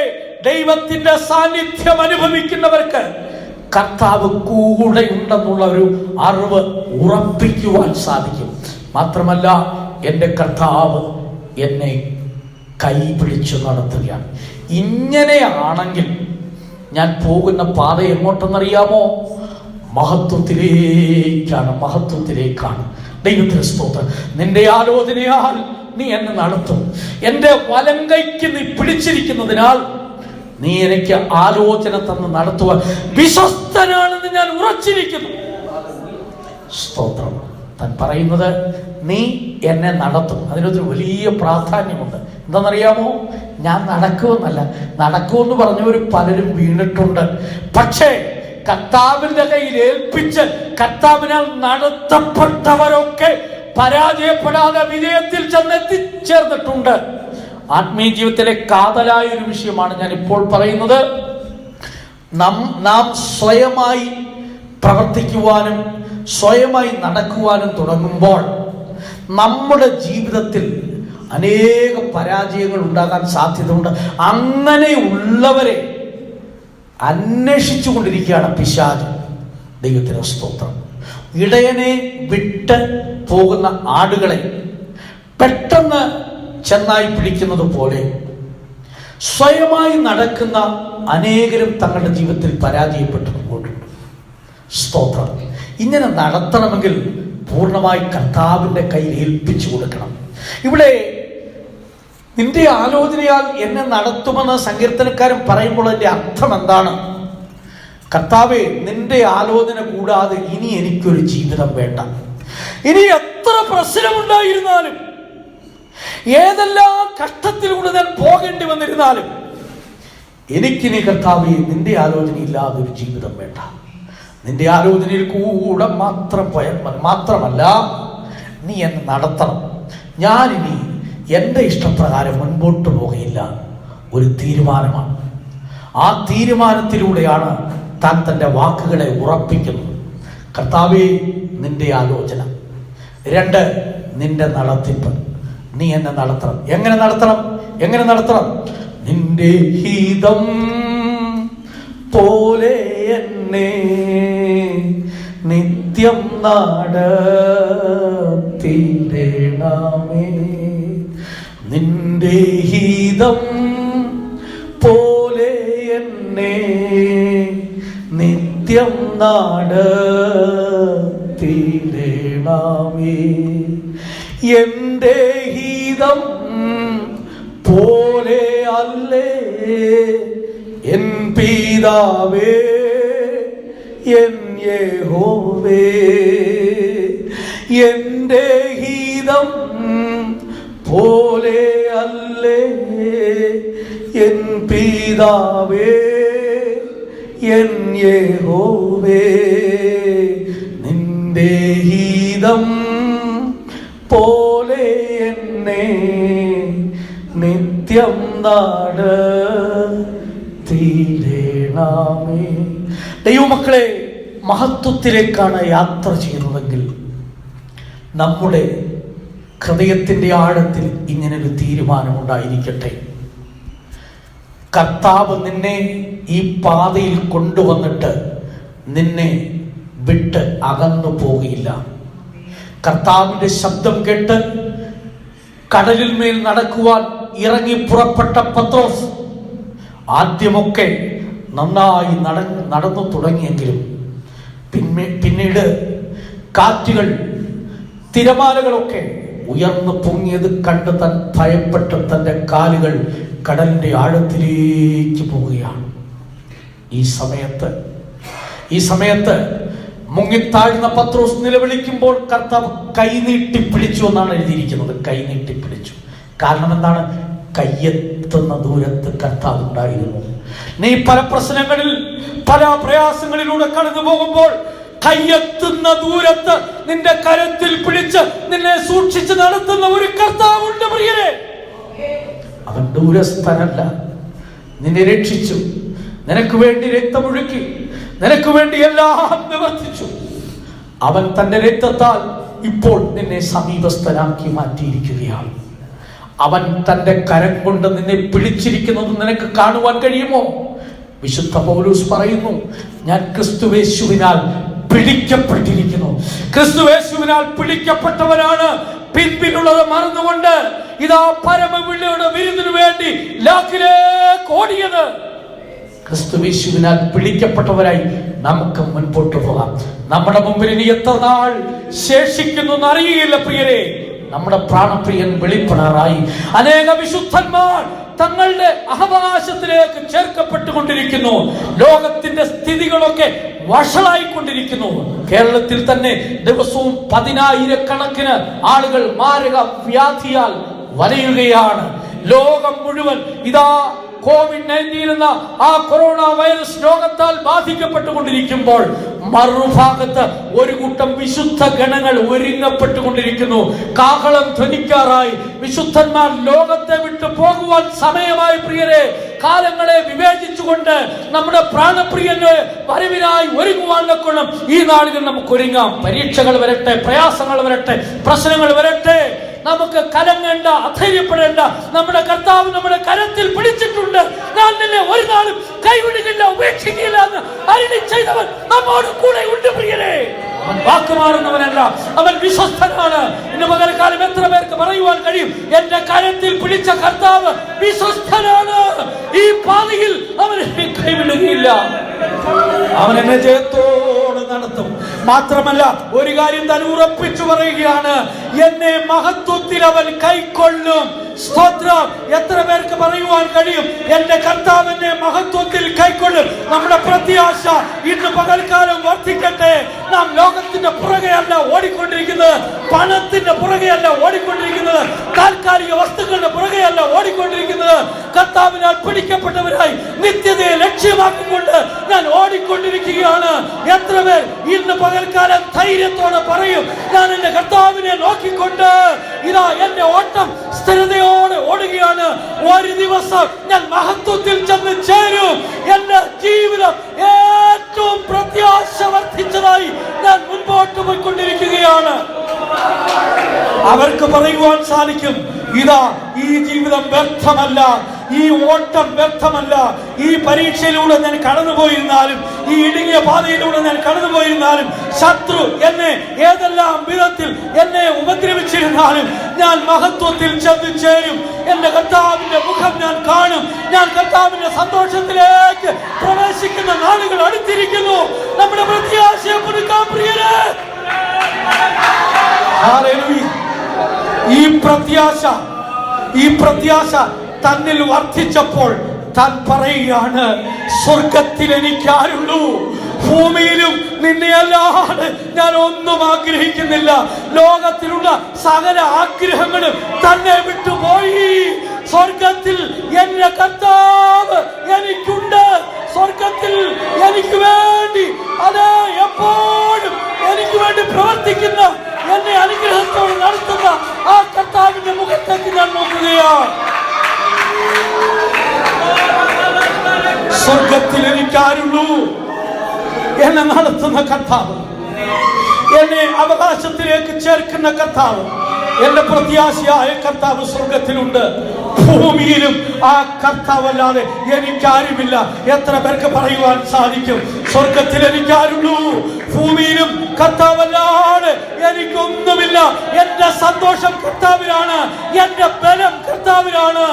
ദൈവത്തിന്റെ സാന്നിധ്യം അനുഭവിക്കുന്നവർക്ക് കർത്താവ് കൂടെ ഉണ്ടെന്നുള്ള ഒരു അറിവ് ഉറപ്പിക്കുവാൻ സാധിക്കും. മാത്രമല്ല, എൻ്റെ കർത്താവ് എന്നെ കൈപിടിച്ചു നടത്തുകയാണ്. ഇങ്ങനെയാണെങ്കിൽ ഞാൻ പോകുന്ന പാത എങ്ങോട്ടെന്നറിയാമോ? മഹത്വത്തിലേക്കാണ്. ദൈവത്തിന് സ്തോത്രം. നിന്റെ ആലോചനയാൽ നീ എന്നെ നടത്തും. എൻ്റെ വലങ്കൈക്ക് നീ പിടിച്ചിരിക്കുന്നതിനാൽ നീ എനിക്ക് ആലോചന തന്ന് നടത്തുവാൻ വിശ്വസ്തനാണെന്ന് ഞാൻ ഉറച്ചിരിക്കുന്നു. സ്തോത്രം. താൻ പറയുന്നത് നീ എന്നെ നടത്തും. അതിനൊരു വലിയ പ്രാധാന്യമുണ്ട്. എന്താണെന്നറിയാമോ? ഞാൻ നടക്കുമെന്നല്ല, നടക്കുമെന്ന് പറഞ്ഞവർ പലരും വീണിട്ടുണ്ട്. പക്ഷേ കർത്താവിന്റെ കയ്യിൽ ഏൽപ്പിച്ച് കർത്താവിനാൽ നടത്തപ്പെട്ടവരൊക്കെ പരാജയപ്പെടാതെ വിജയത്തിൽ ചെന്നെത്തിച്ചേർന്നിട്ടുണ്ട്. ആത്മീയ ജീവിതത്തിലെ കാതലായ ഒരു വിഷയമാണ് ഞാൻ ഇപ്പോൾ പറയുന്നത്. നാം സ്വയമായി പ്രവർത്തിക്കുവാനും സ്വയമായി നടക്കുവാനും തുടങ്ങുമ്പോൾ നമ്മുടെ ജീവിതത്തിൽ അനേക പരാജയങ്ങൾ ഉണ്ടാകാൻ സാധ്യതയുണ്ട്. അങ്ങനെയുള്ളവരെ അന്വേഷിച്ചു കൊണ്ടിരിക്കുകയാണ് പിശാച്. ദൈവത്തിന് സ്തോത്രം. ഇടയനെ വിട്ട് പോകുന്ന ആടുകളെ പെട്ടെന്ന് ചെന്നായി പിടിക്കുന്നത് പോലെ സ്വയമായി നടക്കുന്ന അനേകരും തങ്ങളുടെ ജീവിതത്തിൽ പരാജയപ്പെട്ടു പോയിട്ടുണ്ട്. സ്തോത്രം. ഇങ്ങനെ നടത്തണമെങ്കിൽ പൂർണ്ണമായി കർത്താവിൻ്റെ കയ്യിൽ ഏൽപ്പിച്ചു കൊടുക്കണം. ഇവിടെ നിന്റെ ആലോചനയാൽ എന്നെ നടത്തുമെന്ന് സങ്കീർത്തനക്കാരൻ പറയുമ്പോൾ അതിൻ്റെ അർത്ഥം എന്താണ്? കർത്താവേ, നിന്റെ ആലോചന കൂടാതെ ഇനി എനിക്കൊരു ജീവിതം വേണ്ട. ഇനി എത്ര പ്രശ്നമുണ്ടായിരുന്നാലും, ഏതെല്ലാം കഷ്ടത്തിലൂടെ ഞാൻ പോകേണ്ടി വന്നിരുന്നാലും, എനിക്കിനി കർത്താവേ നിന്റെ ആലോചന ഇല്ലാതെ ഒരു ജീവിതം വേണ്ട. നിന്റെ ആലോചനയിൽ കൂടെ മാത്രമല്ല നീ എന്നെ നടത്തണം. ഞാനിനി എൻ്റെ ഇഷ്ടപ്രകാരം മുൻപോട്ട് പോകയില്ല. ഒരു തീരുമാനമാണ്. ആ തീരുമാനത്തിലൂടെയാണ് താൻ തൻ്റെ വാക്കുകളെ ഉറപ്പിക്കുന്നത്. കർത്താവേ, നിന്റെ ആലോചന. 2, നിന്റെ നടത്തിപ്പ്. നീ എന്നെ നടത്തണം. എങ്ങനെ നടത്തണം? നിന്റെ ഹിതം പോലെ എന്നെ നിത്യം നടത്തിയിടണമേ. നിന്റെ ഹിതം പോലെ എന്നെ നിത്യം നടത്തിയിടണമേ. എൻ്റെ ഹിതം പോലെ അല്ലേ എൻ പിതാവേ, എൻ യഹോവേ. എൻ്റെ ഹിതം പോലെ അല്ലേ എൻ പിതാവേ, എൻ യഹോവേ. നിന്റെ ഹിതം പോലെ എന്നെ നിത്യം നടത്തിയിടണമേ. ദൈവമക്കളെ, മഹത്വത്തിലേക്കാണ് യാത്ര ചെയ്യുന്നതെങ്കിൽ നമ്മുടെ ഹൃദയത്തിൻ്റെ ആഴത്തിൽ ഇങ്ങനൊരു തീരുമാനമുണ്ടായിരിക്കട്ടെ. കർത്താവ് നിന്നെ ഈ പാതയിൽ കൊണ്ടുവന്നിട്ട് നിന്നെ വിട്ട് അകന്നു പോകുകയില്ല. കർത്താവിൻ്റെ ശബ്ദം കേട്ട് കടലിൽ മേൽ നടക്കുവാൻ ഇറങ്ങി പുറപ്പെട്ട പത്രോസ് ആദ്യമൊക്കെ നന്നായി നടന്നു തുടങ്ങിയെങ്കിലും പിന്നീട് കാറ്റുകൾ, തിരമാലകളൊക്കെ ഉയർന്നു പൊങ്ങിയത് കണ്ട് താൻ ഭയപ്പെട്ട് തൻ്റെ കാലുകൾ കടലിൻ്റെ ആഴത്തിലേക്ക് പോവുകയാണ്. ഈ സമയത്ത് മുങ്ങിത്താഴ്ന്ന പത്രോസ് നിലവിളിക്കുമ്പോൾ കർത്താവ് കൈനീട്ടി പിടിച്ചു എന്നാണ് എഴുതിയിരിക്കുന്നത്. കൈനീട്ടി പിടിച്ചു. കാരണം എന്താണ്? കയ്യെത്തുന്ന ദൂരത്ത് കർത്താവ് ഉണ്ടായിരുന്നു. നീ പല പ്രശ്നങ്ങളിൽ, പല പ്രയാസങ്ങളിലൂടെ കടന്നു പോകുമ്പോൾ കയ്യെത്തുന്ന ദൂരത്ത് നിന്റെ കരത്തിൽ പിടിച്ച് നിന്നെ സൂക്ഷിച്ച് നടത്തുന്ന ഒരു കർത്താവുണ്ട് പ്രിയരെ. അവൻ ദൂരസ്ഥനല്ല. നിന്നെ രക്ഷിച്ചു, നിനക്ക് വേണ്ടി രക്തമൊഴുക്കി, നിനക്ക് വേണ്ടി എല്ലാം നിവർത്തിച്ചു. അവൻ തന്റെ രക്തത്താൽ ഇപ്പോൾ നിന്നെ സമീപസ്ഥനാക്കി മാറ്റിയിരിക്കുകയാണ്. അവൻ തന്റെ കരം കൊണ്ട് നിന്നെ പിടിച്ചിരിക്കുന്നത് നിനക്ക് കാണുവാൻ കഴിയുമോ? വിശുദ്ധ പൗലോസ് പറയുന്നു, ഞാൻ ക്രിസ്തുയേശുവിനാൽ പിടിക്കപ്പെട്ടിരിക്കുന്നു. ക്രിസ്തുയേശുവിനാൽ പിടിക്കപ്പെട്ടവനാണ് പിൻപിലുള്ളത് മറന്നുകൊണ്ട് ഇതാ പരമവിളിയുടെ വിരുന്നിനു വേണ്ടി ലാക്കിലേക്ക് ഓടിയത്. ക്രിസ്തുയേശുവിനാൽ പിടിക്കപ്പെട്ടവരായി നമുക്ക് മുൻപോട്ട് പോകാം. നമ്മുടെ മുമ്പിൽ ഇനി എത്ര നാൾ ശേഷിക്കുന്നു എന്നറിയില്ല പ്രിയരെ. നമ്മുടെ പ്രാണപ്രിയൻ വെളിപ്പെടാറായി. അനേക വിശുദ്ധന്മാർ തങ്ങളുടെ അവകാശത്തിലേക്ക് ചേർക്കപ്പെട്ടുകൊണ്ടിരിക്കുന്നു. ലോകത്തിന്റെ സ്ഥിതികളൊക്കെ വഷളായിക്കൊണ്ടിരിക്കുന്നു. കേരളത്തിൽ തന്നെ ദിവസവും 10,000-കണക്കിന് ആളുകൾ മാരക വ്യാധിയാൽ വലയുകയാണ്. ലോകം മുഴുവൻ ഇതാ COVID-19 എന്ന ആ കൊറോണ വൈറസ് രോഗത്താൽ ബാധിക്കപ്പെട്ടുകൊണ്ടിരിക്കുമ്പോൾ മറുഭാഗത്ത് ഒരു കൂട്ടം വിശുദ്ധ ഗണങ്ങൾ ഒരുങ്ങപ്പെട്ടുകൊണ്ടിരിക്കുന്നു. കാഹളം ധ്വനിക്കാറായി. വിശുദ്ധന്മാർ ലോകത്തെ വിട്ടു പോകുവാൻ സമയമായി. പ്രിയരെ, കാലങ്ങളെ വിവേചിച്ചുകൊണ്ട് നമ്മുടെ പ്രാണപ്രിയന്റെ വരവിനായി ഒരുങ്ങുവാൻ കൊള്ളും ഈ നാളുകൾ നമുക്ക് ഒരുങ്ങാം. പരീക്ഷകൾ വരട്ടെ, പ്രയാസങ്ങൾ വരട്ടെ, പ്രശ്നങ്ങൾ വരട്ടെ, നമുക്ക് കലങ്ങേണ്ട, അധൈര്യപ്പെടേണ്ട. നമ്മുടെ കർത്താവ് നമ്മുടെ കരത്തിൽ പിടിച്ചിട്ടുണ്ട്. ഞാൻ നിന്നെ ഒരു നാളും കൈവിടുകില്ല, ഉപേക്ഷിക്കില്ല എന്ന് അരുളി ചെയ്തവൻ നമ്മോട് കൂടെ ഉണ്ട്. പ്രിയരെ, അവൻ വാക്കുമാറുന്നവനല്ല, അവൻ വിശ്വസ്തനാണ്. ഇന്ന് പകൽക്കാലം എത്ര പേർക്ക് പറയുവാൻ കഴിയും, എന്റെ കരത്തിൽ പിടിച്ച കർത്താവ് വിശ്വസ്തനാണ്, ഈ പാതയിൽ അവൻ എന്നെ കൈവിടുകയില്ല, അവൻ എന്നെ ജയത്തോടെ നടത്തും. മാത്രമല്ല, ഒരു കാര്യം താൻ ഉറപ്പിച്ചു പറയുകയാണ്, എന്നെ മഹത്വത്തിൽ അവൻ കൈക്കൊള്ളും. സ്തോത്രം! എത്ര പേർക്ക് പറയുവാൻ കഴിയും, എന്റെ കർത്താവ് എന്നെ മഹത്വത്തിൽ കൈക്കൊള്ളും? നമ്മുടെ പ്രത്യാശ ഇന്ന് പകൽക്കാലം വർദ്ധിക്കട്ടെ. നാം ലോകത്തിന്റെ പുറകെയല്ല ഓടിക്കൊണ്ടിരിക്കുന്നത്, പണത്തിന്റെ പുറകെയല്ല ഓടിക്കൊണ്ടിരിക്കുന്നത്, താൽക്കാലിക വസ്തുക്കളുടെ പുറകെയല്ല ഓടിക്കൊണ്ടിരിക്കുന്നത്. കർത്താവിനാൽ പിടിക്കപ്പെട്ടവരായി നിത്യതയെ ലക്ഷ്യമാക്കിക്കൊണ്ട് ഞാൻ ഓടിക്കൊണ്ടിരിക്കുകയാണ്. എത്ര പേർ ഇന്ന് പകൽക്കാലം ധൈര്യത്തോടെ പറയും, ഞാൻ എന്റെ കർത്താവിനെ നോക്കിക്കൊണ്ട് ഇതാ എന്റെ ഓട്ടം സ്ഥിരതയോടെ ഓടുകയാണ്, ഒരു ദിവസം ഞാൻ മഹത്വത്തിൽ ചെന്ന് ചേരും. എന്റെ ജീവിതം ഏറ്റവും പ്രത്യാശ വർദ്ധിച്ചതായി ഞാൻ മുൻപോട്ട് പോയിക്കൊണ്ടിരിക്കുകയാണ്. അവർക്ക് പറയുവാൻ സാധിക്കും, ഇതാ ഈ ജീവിതം വ്യർത്ഥമല്ല, ഈ ഓട്ടം വ്യർത്ഥമല്ല. ഈ പരീക്ഷയിലൂടെ ഞാൻ കടന്നുപോയിരുന്നാലും, ഈ ഇടുങ്ങിയ പാതയിലൂടെ ഞാൻ കടന്നുപോയിരുന്നാലും, ശത്രു എന്നെ ഏതെല്ലാം വിധത്തിൽ എന്നെ ഉപദ്രവിച്ചിരുന്നാലും ഞാൻ മഹത്വത്തിൽ ചെന്ന് ചേരും. എന്റെ കർത്താവിന്റെ മുഖം ഞാൻ കാണും. ഞാൻ കർത്താവിന്റെ സന്തോഷത്തിലേക്ക് പ്രവേശിക്കുന്ന നാളുകൾ അടുത്തിരിക്കുന്നു. നമ്മുടെ പ്രത്യാശയെ പുതുക്കാൻ പ്രിയരെ, ഈ പ്രത്യാശ തന്നിൽ വർദ്ധിച്ചപ്പോൾ താൻ പറയുകയാണ്, സ്വർഗത്തിൽ എനിക്ക് ആരുള്ളൂ, ഭൂമിയിലും നിന്നെ അല്ലാതെ ഞാൻ ഒന്നും ആഗ്രഹിക്കുന്നില്ല. ലോകത്തിലുള്ള സകല ആഗ്രഹങ്ങളും തന്നെ വിട്ടുപോയി. സ്വർഗത്തിൽ എന്റെ കർത്താവ് എനിക്കുണ്ട്. സ്വർഗത്തിൽ എനിക്ക് വേണ്ടി, അതെ, എപ്പോഴും എനിക്ക് വേണ്ടി പ്രവർത്തിക്കുന്ന, എന്നെ അനുഗ്രഹത്തോടെ നടത്തുന്ന ആ കർത്താവിന്റെ മുഖത്തേക്ക് ഞാൻ നോക്കുകയാണ്. സ്വർഗത്തിൽ എനിക്കാരുള്ളൂ, എന്നെ നടത്തുന്ന കർത്താവ്, എന്നെ അവകാശത്തിലേക്ക് ചേർക്കുന്ന കർത്താവ്, എന്റെ പ്രത്യാശയായ കർത്താവ് സ്വർഗത്തിലുണ്ട്. ഭൂമിയിലും ആ കർത്താവല്ലാതെ എനിക്കാരുമില്ല. എത്ര പേർക്ക് പറയുവാൻ സാധിക്കും, സ്വർഗത്തിൽ എനിക്കാരുള്ളൂ, ഭൂമിയിലും കർത്താവല്ലാതെ എനിക്കൊന്നുമില്ല. എന്റെ സന്തോഷം കർത്താവിലാണ്, എന്റെ ബലം കർത്താവിലാണ്,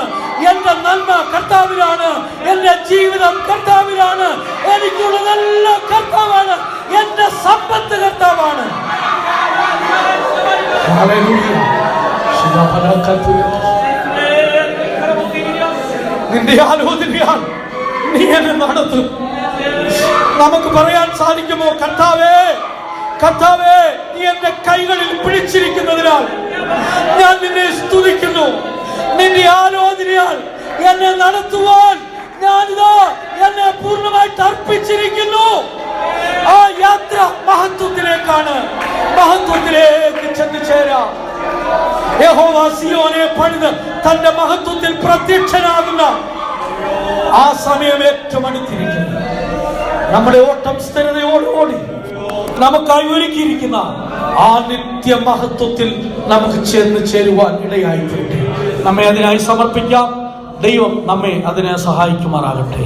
എന്റെ നന്മ കർത്താവിലാണ്, എന്റെ ജീവിതം കർത്താവിലാണ്, എനിക്കുള്ളതെല്ലാം കർത്താവാണ്, എന്റെ സമ്പത്ത് കർത്താവാണ്. നിന്റെ ആലോചനയാൽ നീ എന്നെ നടത്തും. നമുക്ക് പറയാൻ സാധിക്കുമോ, കർത്താവേ, കർത്താവേ, നീ എന്റെ കൈകളിൽ പിടിച്ചിരിക്കുന്നതിനാൽ ഞാൻ നിന്നെ സ്തുതിക്കുന്നു. നിന്റെ ആലോചനയാൽ എന്നെ നടത്തുവാൻ ഞാനിതാ എന്നെ പൂർണ്ണമായിട്ട് അർപ്പിച്ചിരിക്കുന്നു. ആ യാത്ര മഹത്വത്തിലേക്കാണ്, മഹത്വത്തിലേക്ക് ചെന്ന് ചേരാം. യഹോവ സിയോനെ പണിത് തന്റെ മഹത്വത്തിൽ പ്രത്യക്ഷനാകുന്ന ആ സമയം ഏറ്റവും അടുത്തിരിക്കുന്നു. നമ്മുടെ ഓട്ടം സ്ഥിരതയോടുകൂടി നമുക്കായി ഒരുക്കിയിരിക്കുന്ന ആ നിത്യ മഹത്വത്തിൽ നമുക്ക് ചെന്ന് ചേരുവാൻ ഇടയായി തീരട്ടെ. നമ്മെ അതിനായി സമർപ്പിക്കാം. ദൈവം നമ്മെ അതിനെ സഹായിക്കുമാറാകട്ടെ.